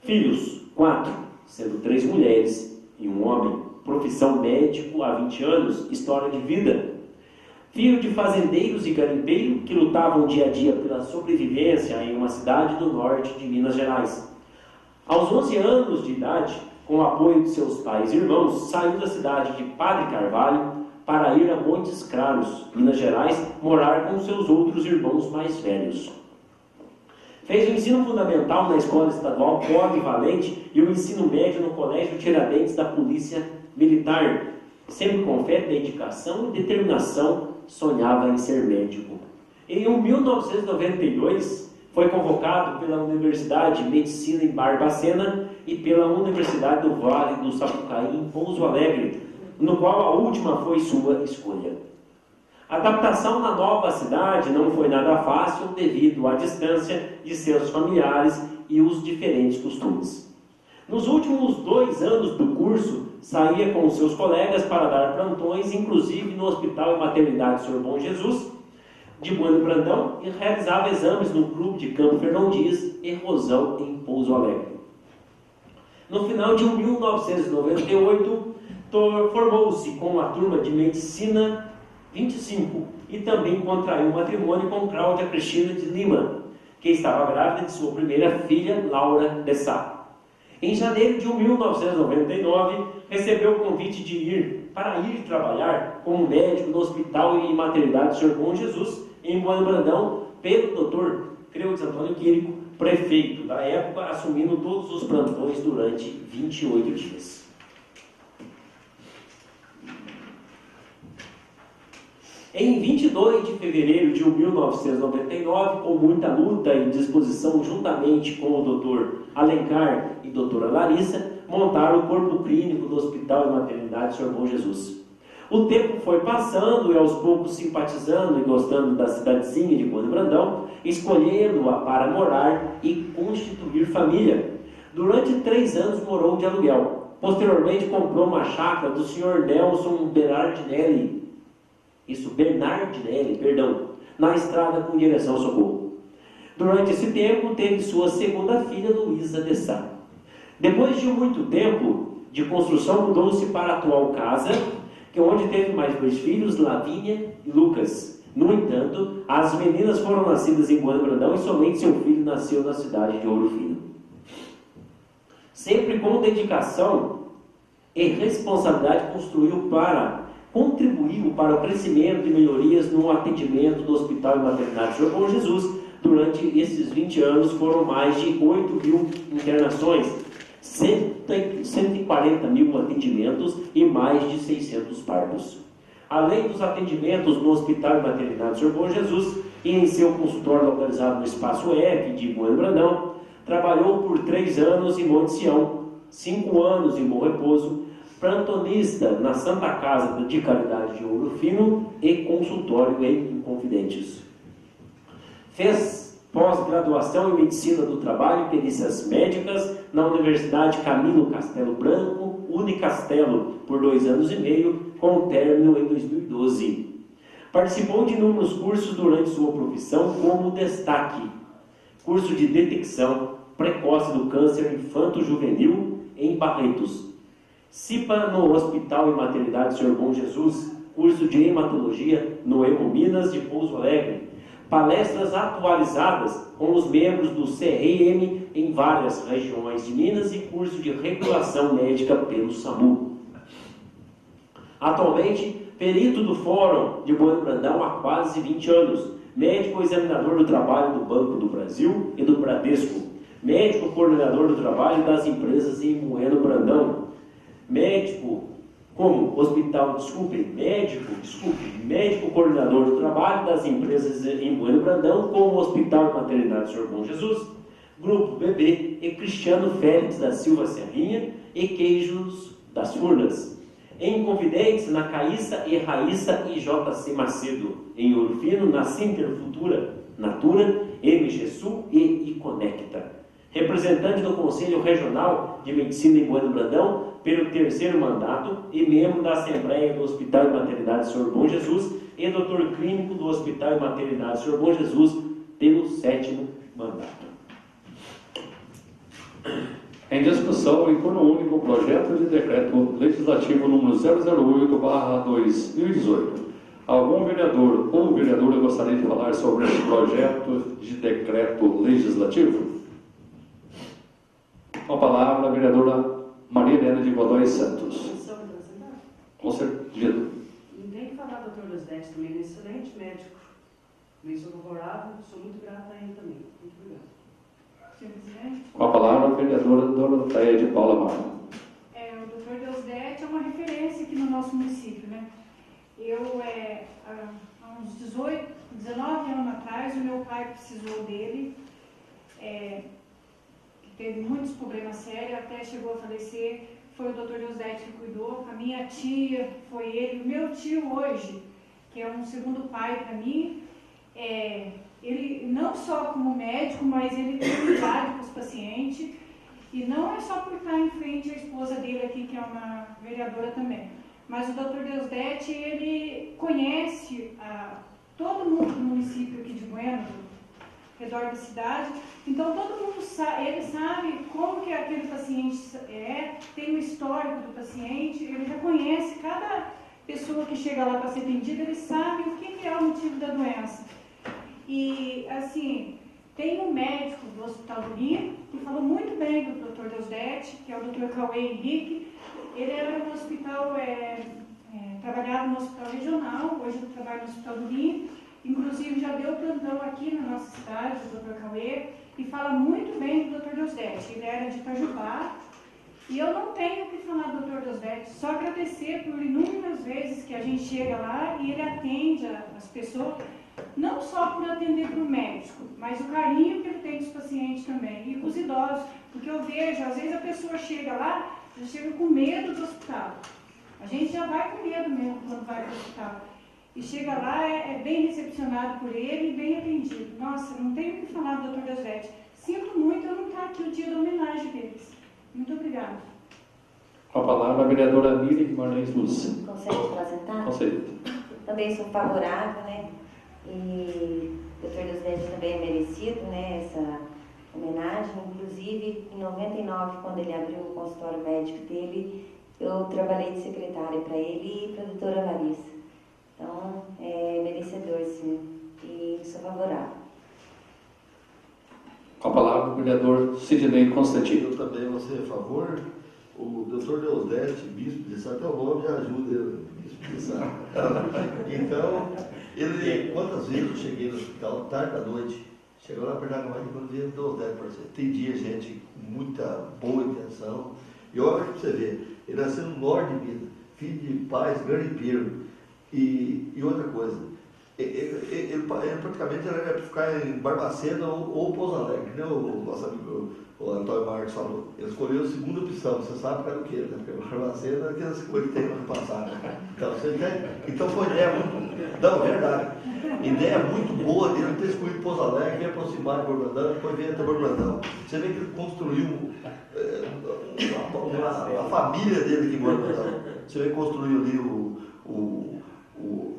Filhos: 4, sendo 3 mulheres e 1 homem. Profissão: médico há 20 anos. História de vida: filho de fazendeiros e garimpeiro que lutavam dia a dia pela sobrevivência em uma cidade do norte de Minas Gerais. Aos 11 anos de idade, com o apoio de seus pais e irmãos, saiu da cidade de Padre Carvalho para ir a Montes Claros, Minas Gerais, morar com seus outros irmãos mais velhos. Fez o ensino fundamental na Escola Estadual Pobre Valente e o ensino médio no Colégio Tiradentes da Polícia Militar. Sempre com fé, dedicação e determinação, sonhava em ser médico. Em 1992, foi convocado pela Universidade de Medicina em Barbacena e pela Universidade do Vale do Sapucaí em Pouso Alegre, no qual a última foi sua escolha. A adaptação na nova cidade não foi nada fácil devido à distância de seus familiares e os diferentes costumes. Nos últimos 2 anos do curso, saía com seus colegas para dar plantões, inclusive no Hospital e Maternidade Sr. Bom Jesus, de Bando Brandão, e realizava exames no Clube de Campo Fernão Dias e Rosão, em Pouso Alegre. No final de 1998, formou-se com a turma de Medicina 25 e também contraiu matrimônio com Cláudia Cristina de Lima, que estava grávida de sua primeira filha, Laura de Sá. Em janeiro de 1999, recebeu o convite para ir trabalhar como médico no Hospital e Maternidade Sr. Bom Jesus, em Bando Brandão, pelo Dr. Creudes Antônio Quirico, prefeito da época, assumindo todos os plantões durante 28 dias. Em 22 de fevereiro de 1999, com muita luta e disposição, juntamente com o Dr. Alencar e doutora Larissa, montaram o corpo clínico do Hospital e Maternidade Sr. Bom Jesus. O tempo foi passando e aos poucos simpatizando e gostando da cidadezinha de Bando Brandão, escolhendo-a para morar e constituir família. Durante 3 anos morou de aluguel. Posteriormente comprou uma chácara do Sr. Nelson Bernardinelli, na estrada com direção ao Socorro. Durante esse tempo, teve sua segunda filha, Luísa de Sá. Depois de muito tempo de construção, mudou-se para a atual casa, onde teve mais 2 filhos, Lavínia e Lucas. No entanto, as meninas foram nascidas em Bando Brandão e somente seu filho nasceu na cidade de Ouro Fino. Sempre com dedicação e responsabilidade, contribuiu para o crescimento e melhorias no atendimento do Hospital e Maternário Senhor Bom Jesus. Durante esses 20 anos foram mais de 8.000 internações, 140.000 atendimentos e mais de 600 partos. Além dos atendimentos no Hospital e Maternário Senhor Bom Jesus e em seu consultório localizado no Espaço F de Bueno Brandão, trabalhou por 3 anos em Monte Sião, 5 anos em Bom Repouso, plantonista na Santa Casa de Caridade de Ouro Fino e consultório em Inconfidentes. Fez pós-graduação em Medicina do Trabalho e Perícias Médicas na Universidade Camilo Castelo Branco, Unicastelo, por 2 anos e meio, com término em 2012. Participou de inúmeros cursos durante sua profissão, como destaque: curso de detecção precoce do câncer infanto-juvenil em Barretos, CIPA no Hospital e Maternidade Senhor Bom Jesus, curso de hematologia no Hemominas de Pouso Alegre, palestras atualizadas com os membros do CRM em várias regiões de Minas e curso de regulação médica pelo SAMU. Atualmente, perito do Fórum de Bueno Brandão há quase 20 anos, médico examinador do trabalho do Banco do Brasil e do Bradesco, médico coordenador do trabalho das empresas em Bueno Brandão, médico coordenador do trabalho das empresas em Bueno Brandão, como Hospital e Maternidade Senhor Bom Jesus, Grupo BB e Cristiano Félix da Silva Serrinha e Queijos das Furnas. Em Inconfidentes, na Caíssa e Raíssa e JC Macedo. Em Ouro Fino, na Sinter Futura, Natura, MG Sul e Iconecta. Representante do Conselho Regional de Medicina em Bueno Brandão pelo 3º mandato e membro da Assembleia do Hospital e Maternidade Senhor Bom Jesus e doutor clínico do Hospital e Maternidade Senhor Bom Jesus pelo 7º mandato. Em discussão, em turno único, o projeto de decreto legislativo número 008/2018. Algum vereador ou vereadora gostaria de falar sobre esse projeto de decreto legislativo? Com a palavra, a vereadora Maria Helena de Godoy Santos. Com certeza. Não tem que falar, doutor Deusdete, também é um excelente médico. Também sou favorável, sou muito grata a ele também. Muito obrigada. Senhor presidente. Com a palavra, a vereadora Doroteia de Paula Maia. O doutor Deusdete é uma referência aqui no nosso município, né? Eu, há uns 19 anos atrás, o meu pai precisou dele, teve muitos problemas sérios, até chegou a falecer. Foi o doutor Deusdete que cuidou, a minha tia, foi ele, o meu tio hoje, que é um segundo pai para mim, ele não só como médico, mas ele tem cuidado com os pacientes, e não é só por estar em frente à esposa dele aqui, que é uma vereadora também, mas o doutor Deusdete, ele conhece todo mundo do município aqui de Bueno, redor da cidade, então todo mundo ele sabe como que aquele paciente tem o histórico do paciente, ele já conhece cada pessoa que chega lá para ser atendida, ele sabe o que é o motivo da doença. E, assim, tem um médico do Hospital do Rio que falou muito bem do Dr. Deusdete, que é o Dr. Cauê Henrique. Ele era no hospital, trabalhava no hospital regional, hoje ele trabalha no Hospital do Rio. Inclusive, já deu plantão aqui na nossa cidade, o Dr. Cauê, e fala muito bem do Dr. Deusdete. Ele era de Itajubá. E eu não tenho o que falar do Dr. Deusdete, só agradecer por inúmeras vezes que a gente chega lá e ele atende as pessoas, não só por atender para o médico, mas o carinho que ele tem dos pacientes também, e com os idosos, porque eu vejo, às vezes a pessoa chega lá, já chega com medo do hospital. A gente já vai com medo mesmo quando vai para o hospital. E chega lá, é bem recepcionado por ele e bem atendido. Nossa, não tenho o que falar do Dr. Deusdete. Sinto muito eu não estar aqui o dia da homenagem deles. Muito obrigada. Com a palavra, a vereadora Miriam Guimarães Lúcia. Consegue apresentar? Conselho. Também sou favorável, né? E o Dr. Deusdete também é merecido, né? Essa homenagem. Inclusive, em 99, quando ele abriu o consultório médico dele, eu trabalhei de secretária para ele e para a doutora Larissa. Então, é merecedor, sim. E sou favorável. Com a palavra, o vereador Sidney Constantino. Eu também vou ser a favor. O doutor Deusdete, bispo de Sá, até o nome já ajuda ele, bispo de Sá. Então, ele, quantas vezes eu cheguei no hospital, tarde da noite, chegou lá para mais de quando dia do Deusdete, parceiro. Atendia gente com muita boa intenção. E olha para você ver, ele nasceu no norte de Minas, filho de pais garimpeiro. E outra coisa, ele praticamente era para ficar em Barbacena ou Pouso Alegre, né? O nosso amigo o Antônio Marques falou. Ele escolheu a segunda opção, você sabe para o que, né? Porque Barbacena é aquelas coisas que tem no passado. Então, você entende? Então foi ideia muito. Não, verdade. Ideia muito boa dele ter escolhido Pouso Alegre, vir aproximar de Borbrandão, depois vir até Borbrandão. Você vê que ele construiu a família dele aqui em Borbrandão. Você vê que construiu ali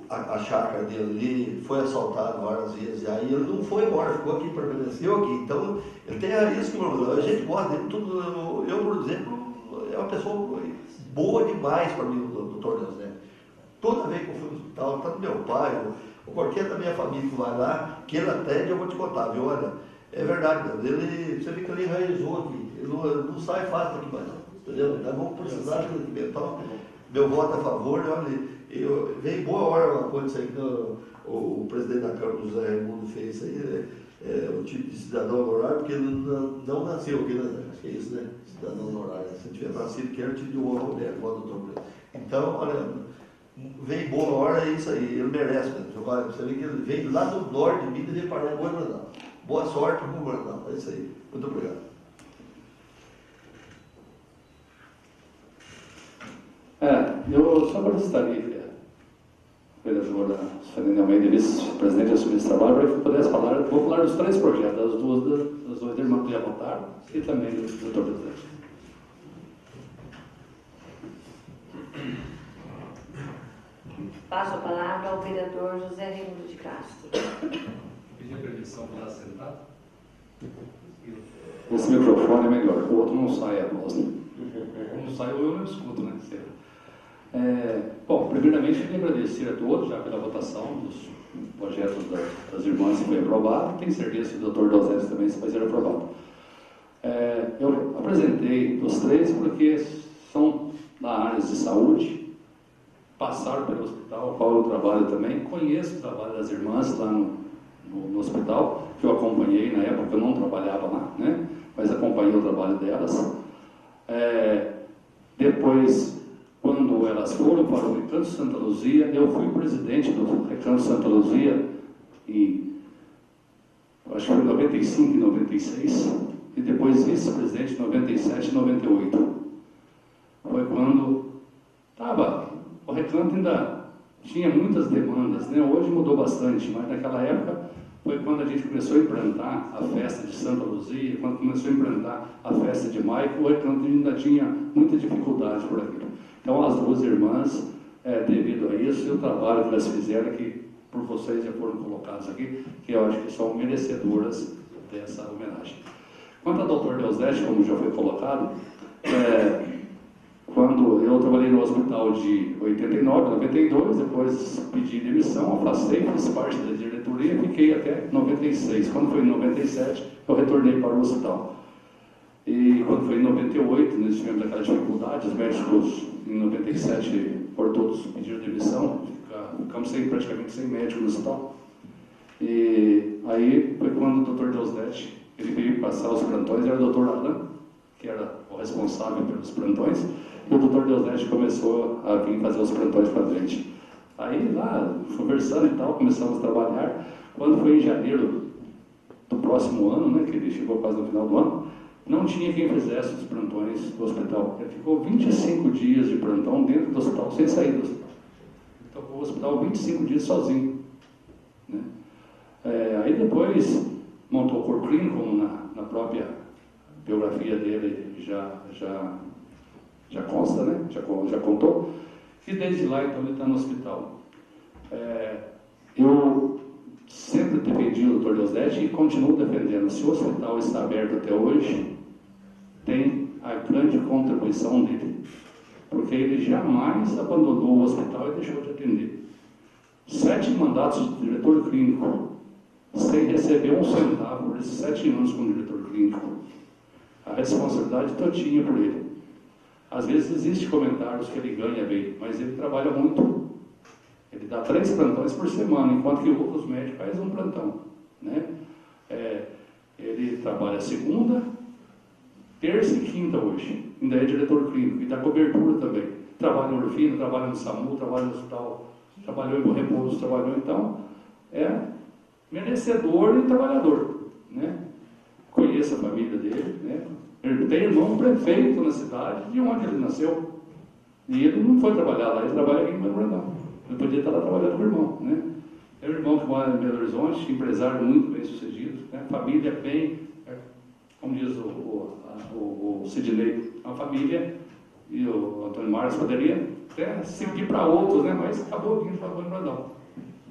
a chácara dele ali, foi assaltado várias vezes, e aí ele não foi embora, ficou aqui, permaneceu aqui. Então, ele tem a risco, a gente gosta dele, tudo. Eu, por exemplo, é uma pessoa boa demais para mim, o doutor Deusdete. Toda vez que eu fui no hospital, tanto meu pai, ou qualquer da minha família que vai lá, que ele atende, eu vou te contar, viu? Olha, é verdade, ele, você vê que ele enraizou aqui, ele não sai fácil daqui mais, entendeu? Nós vamos precisar de atendimento. Então, meu voto a favor, olha. Veio boa hora uma coisa isso aí que o presidente da Câmara, José Raimundo, fez isso aí, o tipo de cidadão honorário, porque ele não nasceu aqui, né? Acho que é isso, né? Cidadão honorário. Se tiver nascido, que era o tipo de honra mulher, igual o doutor. Então, olha, veio boa hora, é isso aí, ele merece mesmo. Você vê que ele veio lá do norte de Minas e veio parar em Borbrandão. Boa sorte para o Borbrandão, é isso aí. Muito obrigado. Eu só gostaria que a vereadora Fernanda Almeida, vice-presidente, assumisse esse trabalho, para que eu pudesse falar. Vou falar dos 3 projetos, das duas irmãs que já votaram e também do doutor presidente. Passo a palavra ao vereador José Raimundo de Castro. Pedir permissão para sentar. Esse microfone é melhor, o outro não sai a voz, né? Não sai, eu não escuto, né? Bom, primeiramente, eu queria agradecer a todos já pela votação dos projetos das irmãs que foi aprovado. Tenho certeza que o doutor Deusdete também vai ser aprovado. Eu apresentei os 3 porque são da área de saúde, passaram pelo hospital, ao qual eu trabalho também, conheço o trabalho das irmãs lá no hospital, que eu acompanhei na época, eu não trabalhava lá, né? Mas acompanhei o trabalho delas. Depois, quando elas foram para o Recanto Santa Luzia, eu fui presidente do Recanto Santa Luzia acho que foi em 95 e 96, e depois vice-presidente em 97 e 98. Foi quando o Recanto ainda tinha muitas demandas, né? Hoje mudou bastante, mas naquela época foi quando a gente começou a implantar a festa de Santa Luzia, quando começou a implantar a festa de maio, o Recanto ainda tinha muita dificuldade por aquilo. Então, as 2 irmãs, devido a isso, e o trabalho que elas fizeram, que por vocês já foram colocados aqui, que eu acho que são merecedoras dessa homenagem. Quanto ao doutor Deusdete, como já foi colocado, quando eu trabalhei no hospital de 89, 92, depois pedi demissão, afastei, fiz parte da diretoria e fiquei até 96. Quando foi em 97, eu retornei para o hospital. E quando foi em 98, nós tivemos aquela dificuldade, os médicos em 97 por todos pediram demissão, ficamos praticamente sem médico no hospital. E aí foi quando o doutor Deusdete, ele veio passar os plantões, era o doutor Alain, que era o responsável pelos plantões, e o doutor Deusdete começou a vir fazer os plantões para a gente. Aí lá, conversando e tal, começamos a trabalhar. Quando foi em janeiro do próximo ano, né, que ele chegou quase no final do ano, não tinha quem fizesse os plantões do hospital. Ele ficou 25 dias de plantão dentro do hospital, sem sair do hospital. Então, o hospital 25 dias sozinho, né? Aí depois montou o corpo clínico, como na própria biografia dele já consta, né? Já contou. E desde lá, então, ele está no hospital. Eu sempre defendi o Dr. Deusdete e continuo defendendo. Se o hospital está aberto até hoje, tem a grande contribuição dele, porque ele jamais abandonou o hospital e deixou de atender. 7 mandatos de diretor clínico, sem receber um centavo por esses 7 anos como diretor clínico. A responsabilidade todinha por ele. Às vezes existem comentários que ele ganha bem, mas ele trabalha muito. Ele dá 3 plantões por semana, enquanto que outros médicos fazem um plantão, né? Ele trabalha segunda, terça e quinta hoje. Ainda é diretor clínico e dá cobertura também. Trabalha em Orfino, trabalha no SAMU, trabalha no hospital, trabalhou em Bom Repouso, trabalhou, então, é merecedor e trabalhador, né? Conheço a família dele, né? Ele tem irmão prefeito na cidade de onde ele nasceu. E ele não foi trabalhar lá, ele trabalha aqui em Belo Horizonte. Ele podia estar lá trabalhando com o irmão, né? É um irmão que mora em Belo Horizonte, empresário muito bem sucedido, né? Família bem, como diz o Sidney, a família, e o Antônio Marcos poderia até seguir para outros, né? Mas acabou vindo para o Belo Horizonte.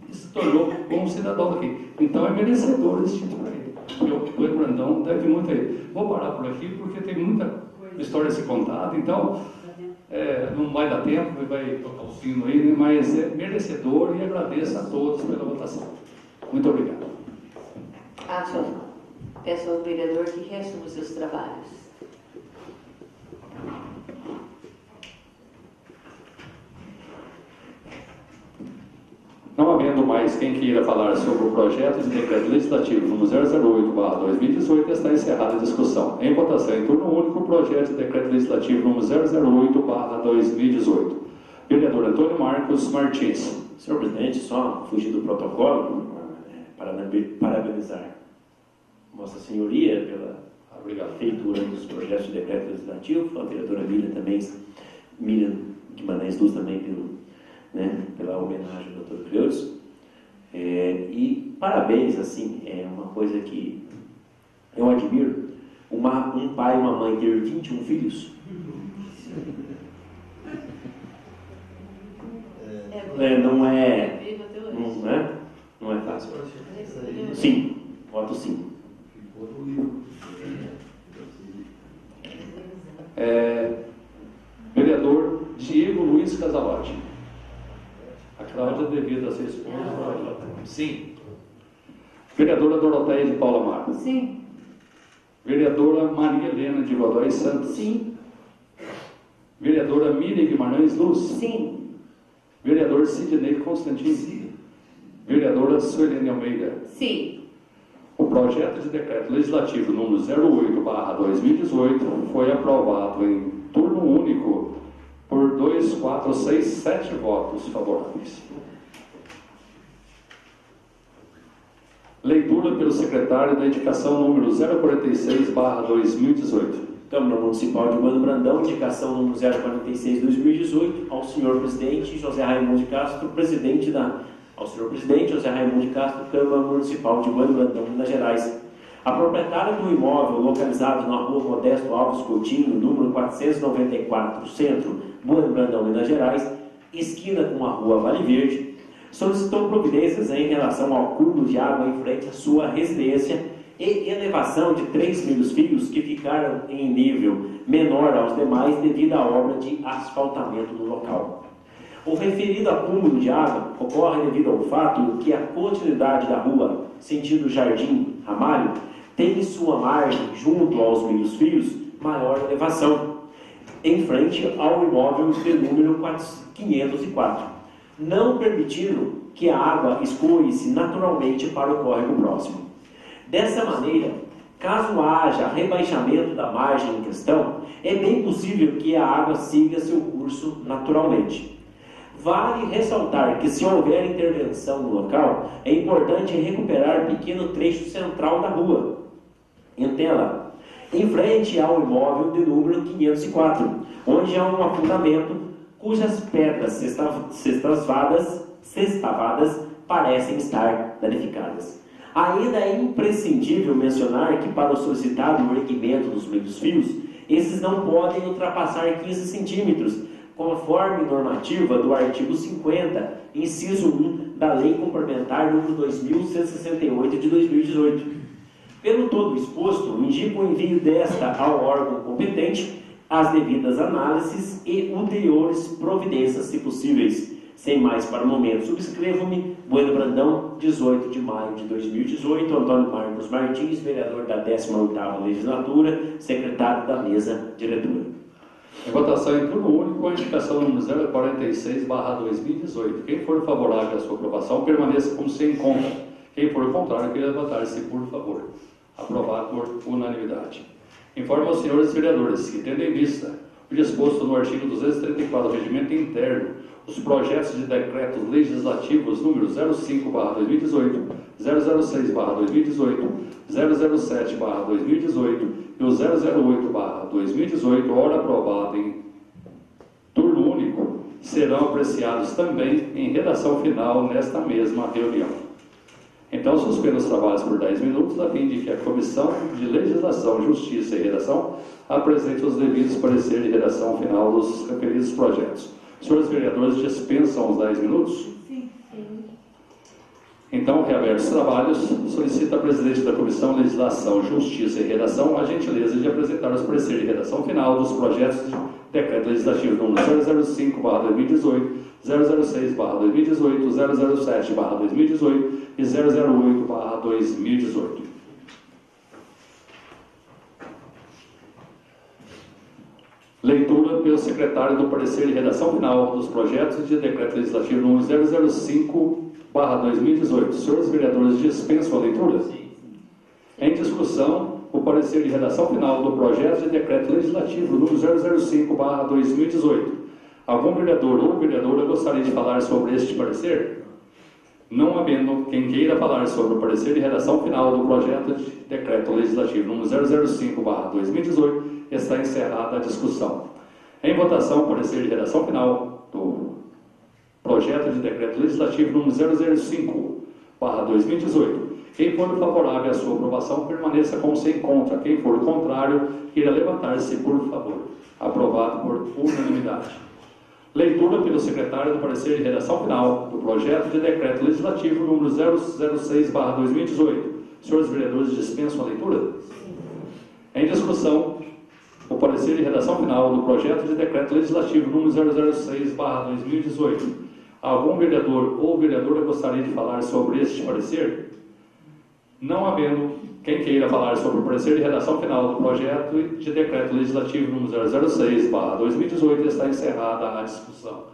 E se tornou um cidadão daqui. Então é merecedor desse título para ele. O Belo Brandão deve muito a ele. Vou parar por aqui porque tem muita história a ser contada, então não vai dar tempo, vai tocar o sino aí, né? Mas é merecedor e agradeço a todos pela votação. Muito obrigado. Peço ao vereador que reassuma os seus trabalhos. Não havendo mais quem queira falar sobre o projeto de decreto legislativo número 008/2018, está encerrada a discussão. Em votação em turno único, o projeto de decreto legislativo número 008/2018. Vereador Antônio Marcos Martins. Senhor presidente, só fugir do protocolo, para parabenizar Vossa Senhoria pela feitura dos projetos de decreto legislativo, a vereadora Miriam Guimarães Luz também pela homenagem ao Dr. Cleudes. E parabéns, assim, é uma coisa que eu admiro, um pai e uma mãe ter 21 filhos. Não é fácil. Sim, voto sim. Vereador Diego Luiz Casalotti. A Cláudia, devido a ser esposa, sim. Vereadora Doroteia de Paula Mara. Sim. Vereadora Maria Helena de Godoy Santos. Sim. Vereadora Miriam Guimarães Luz. Sim. Vereador Sidney Constantino. Sim. Vereadora Suelene Almeida. Sim. O projeto de decreto legislativo número 08/2018 foi aprovado em turno único por 2, 4, 6, 7 votos favoráveis. Leitura pelo secretário da indicação número 046/2018. Câmara Municipal de Bando Brandão, indicação número 046/2018, ao senhor presidente José Raimundo de Castro, ao senhor presidente José Raimundo de Castro, Câmara Municipal de Bando Brandão, Minas Gerais. A proprietária do imóvel localizado na rua Modesto Alves Coutinho, número 494, Centro, Bando Brandão, Minas Gerais, esquina com a rua Vale Verde, solicitou providências em relação ao acúmulo de água em frente à sua residência e elevação de 3 fios que ficaram em nível menor aos demais devido à obra de asfaltamento no local. O referido acúmulo de água ocorre devido ao fato que a continuidade da rua, sentido Jardim Ramalho, tem em sua margem, junto aos fios, maior elevação, em frente ao imóvel de número 504, não permitindo que a água escoe-se naturalmente para o córrego próximo. Dessa maneira, caso haja rebaixamento da margem em questão, é bem possível que a água siga seu curso naturalmente. Vale ressaltar que, se houver intervenção no local, é importante recuperar pequeno trecho central da rua, em tela, em frente ao imóvel de número 504, onde há um afundamento cujas pedras sextavadas parecem estar danificadas. Ainda é imprescindível mencionar que, para o solicitado erguimento dos fios, esses não podem ultrapassar 15 centímetros, conforme normativa do artigo 50, inciso 1 da Lei Complementar número 2168 de 2018. Pelo todo exposto, indico o envio desta ao órgão competente, as devidas análises e ulteriores providências, se possíveis. Sem mais para o momento, subscrevo-me, Bueno Brandão, 18 de maio de 2018, Antônio Marcos Martins, vereador da 18ª Legislatura, secretário da mesa diretora. Em votação em turno único, a indicação número 046/2018. Quem for favorável à sua aprovação, permaneça como se encontra. Quem for contrário, que levantar-se, por favor. Aprovado por unanimidade. Informo aos senhores vereadores que, tendo em vista o disposto no artigo 234 do Regimento Interno, os projetos de decretos legislativos número 05/2018, 006/2018, 007/2018 e o 008/2018, ora aprovado em turno único, serão apreciados também em redação final nesta mesma reunião. Então, suspendo os trabalhos por 10 minutos, a fim de que a Comissão de Legislação, Justiça e Redação apresente os devidos pareceres de redação final dos referidos projetos. Senhores vereadores, dispensam os 10 minutos? Sim. Então, reabertos os trabalhos, solicita a presidente da Comissão Legislação, Justiça e Redação a gentileza de apresentar os pareceres de redação final dos projetos de decreto legislativo número 005/2018, 006/2018, 007/2018 e 008/2018. Leitura pelo secretário do parecer de redação final dos projetos de decreto legislativo número 005/2018. Senhores vereadores, dispensam a leitura? Sim. Em discussão, o parecer de redação final do projeto de decreto legislativo número 005/2018. Algum vereador ou vereadora gostaria de falar sobre este parecer? Não havendo quem queira falar sobre o parecer de redação final do projeto de decreto legislativo número 005/2018, está encerrada a discussão. Em votação, o parecer de redação final do projeto de decreto legislativo número 005/2018. Quem for favorável à sua aprovação, permaneça como se encontra. Quem for contrário, queira levantar-se, por favor. Aprovado por unanimidade. Leitura pelo secretário do parecer de redação final do projeto de decreto legislativo número 006/2018. Senhores vereadores, dispensam a leitura? Sim. Em discussão, o parecer de redação final do projeto de decreto legislativo número 006/2018. Algum vereador ou vereadora gostaria de falar sobre este parecer? Não havendo quem queira falar sobre o parecer de redação final do projeto de decreto legislativo número 006/2018, está encerrada a discussão.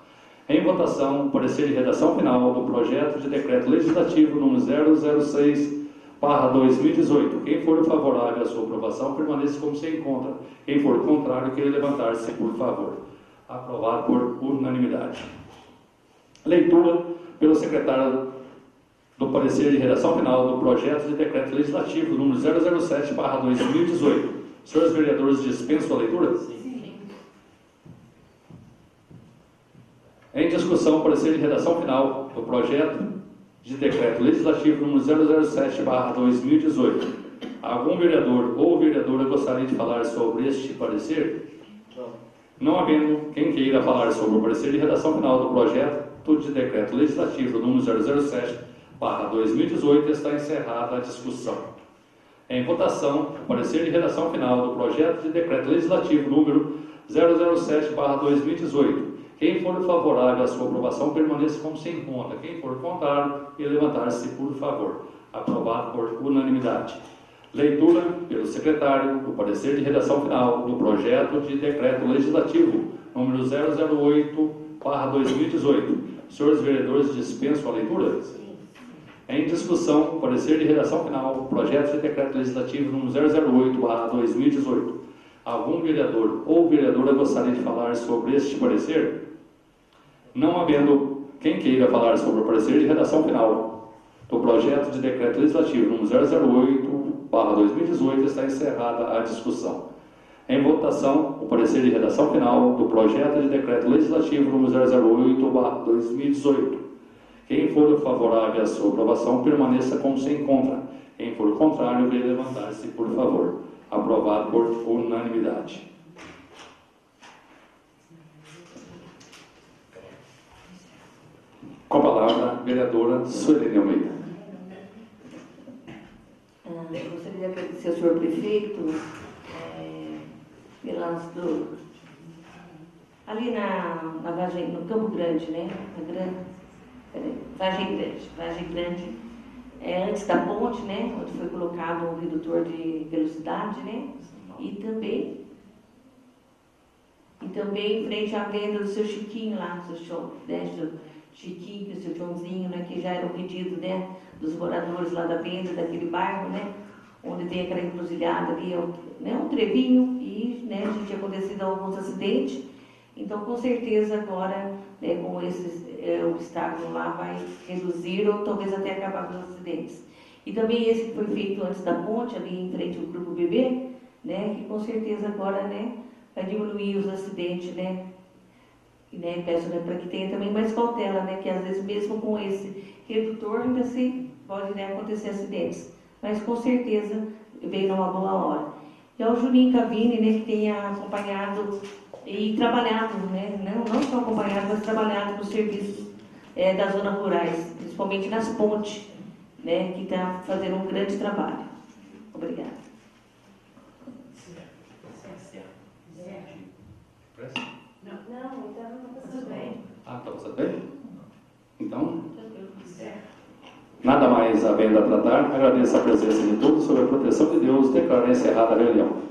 Em votação, o parecer de redação final do projeto de decreto legislativo número 006/2018. Quem for favorável à sua aprovação, permaneça como se encontra. Quem for contrário, queira levantar-se, por favor. Aprovado por unanimidade. Leitura pelo secretário do parecer de redação final do projeto de decreto legislativo número 007/2018. Senhores vereadores, dispensam a leitura? Sim. Em discussão, o parecer de redação final do projeto de decreto legislativo número 007/2018. Algum vereador ou vereadora gostaria de falar sobre este parecer? Não havendo quem queira falar sobre o parecer de redação final do projeto de decreto legislativo número 007/2018, está encerrada a discussão. Em votação, o parecer de redação final do projeto de decreto legislativo número 007/2018. Quem for favorável à sua aprovação, permaneça como se encontra. Quem for contrário, e levantar-se, por favor. Aprovado por unanimidade. Leitura pelo secretário do parecer de redação final do projeto de decreto legislativo número 008/2018. Senhores vereadores, dispensam a leitura? Sim. Em discussão, parecer de redação final do projeto de decreto legislativo número 008/2018. Algum vereador ou vereadora gostaria de falar sobre este parecer? Não havendo quem queira falar sobre o parecer de redação final do projeto de decreto legislativo número 008/2018, está encerrada a discussão. Em votação, o parecer de redação final do projeto de decreto legislativo número 008/2018. Quem for favorável à sua aprovação, permaneça como se encontra. Quem for contrário, venha levantar-se, por favor. Aprovado por unanimidade. Com a palavra, a vereadora Suelene Almeida. Gostaria de agradecer ao senhor prefeito ali na Vargem, no Campo Grande, né? Vargem Grande, antes da ponte, né? Onde foi colocado um redutor de velocidade, né? E também E também em frente à venda do seu Chiquinho lá, do seu, né, do Chiquinho, do seu Joãozinho, né, que já era um pedido, né, dos moradores lá da venda, daquele bairro, né, onde tem aquela encruzilhada ali, né, um trevinho, e, né, já tinha acontecido alguns acidentes. Então, com certeza, agora, né, com esses obstáculos lá, vai reduzir ou talvez até acabar com os acidentes. E também esse que foi feito antes da ponte, ali em frente ao Grupo BB, né, que com certeza agora, né, vai diminuir os acidentes, né, e, né, peço, né, para que tenha também mais cautela, né, que às vezes mesmo com esse redutor ainda pode, né, acontecer acidentes, mas com certeza veio numa boa hora. E ao Juninho Cavini, né, que tenha acompanhado e trabalhado, né, não só acompanhado, mas trabalhado nos serviços das zonas rurais, principalmente nas pontes, né, que está fazendo um grande trabalho. Obrigada. Não, então não está tudo bem. Ah, está tudo bem? Então, nada mais havendo a tratar, agradeço a presença de todos, sob a proteção de Deus, declaro encerrada a reunião.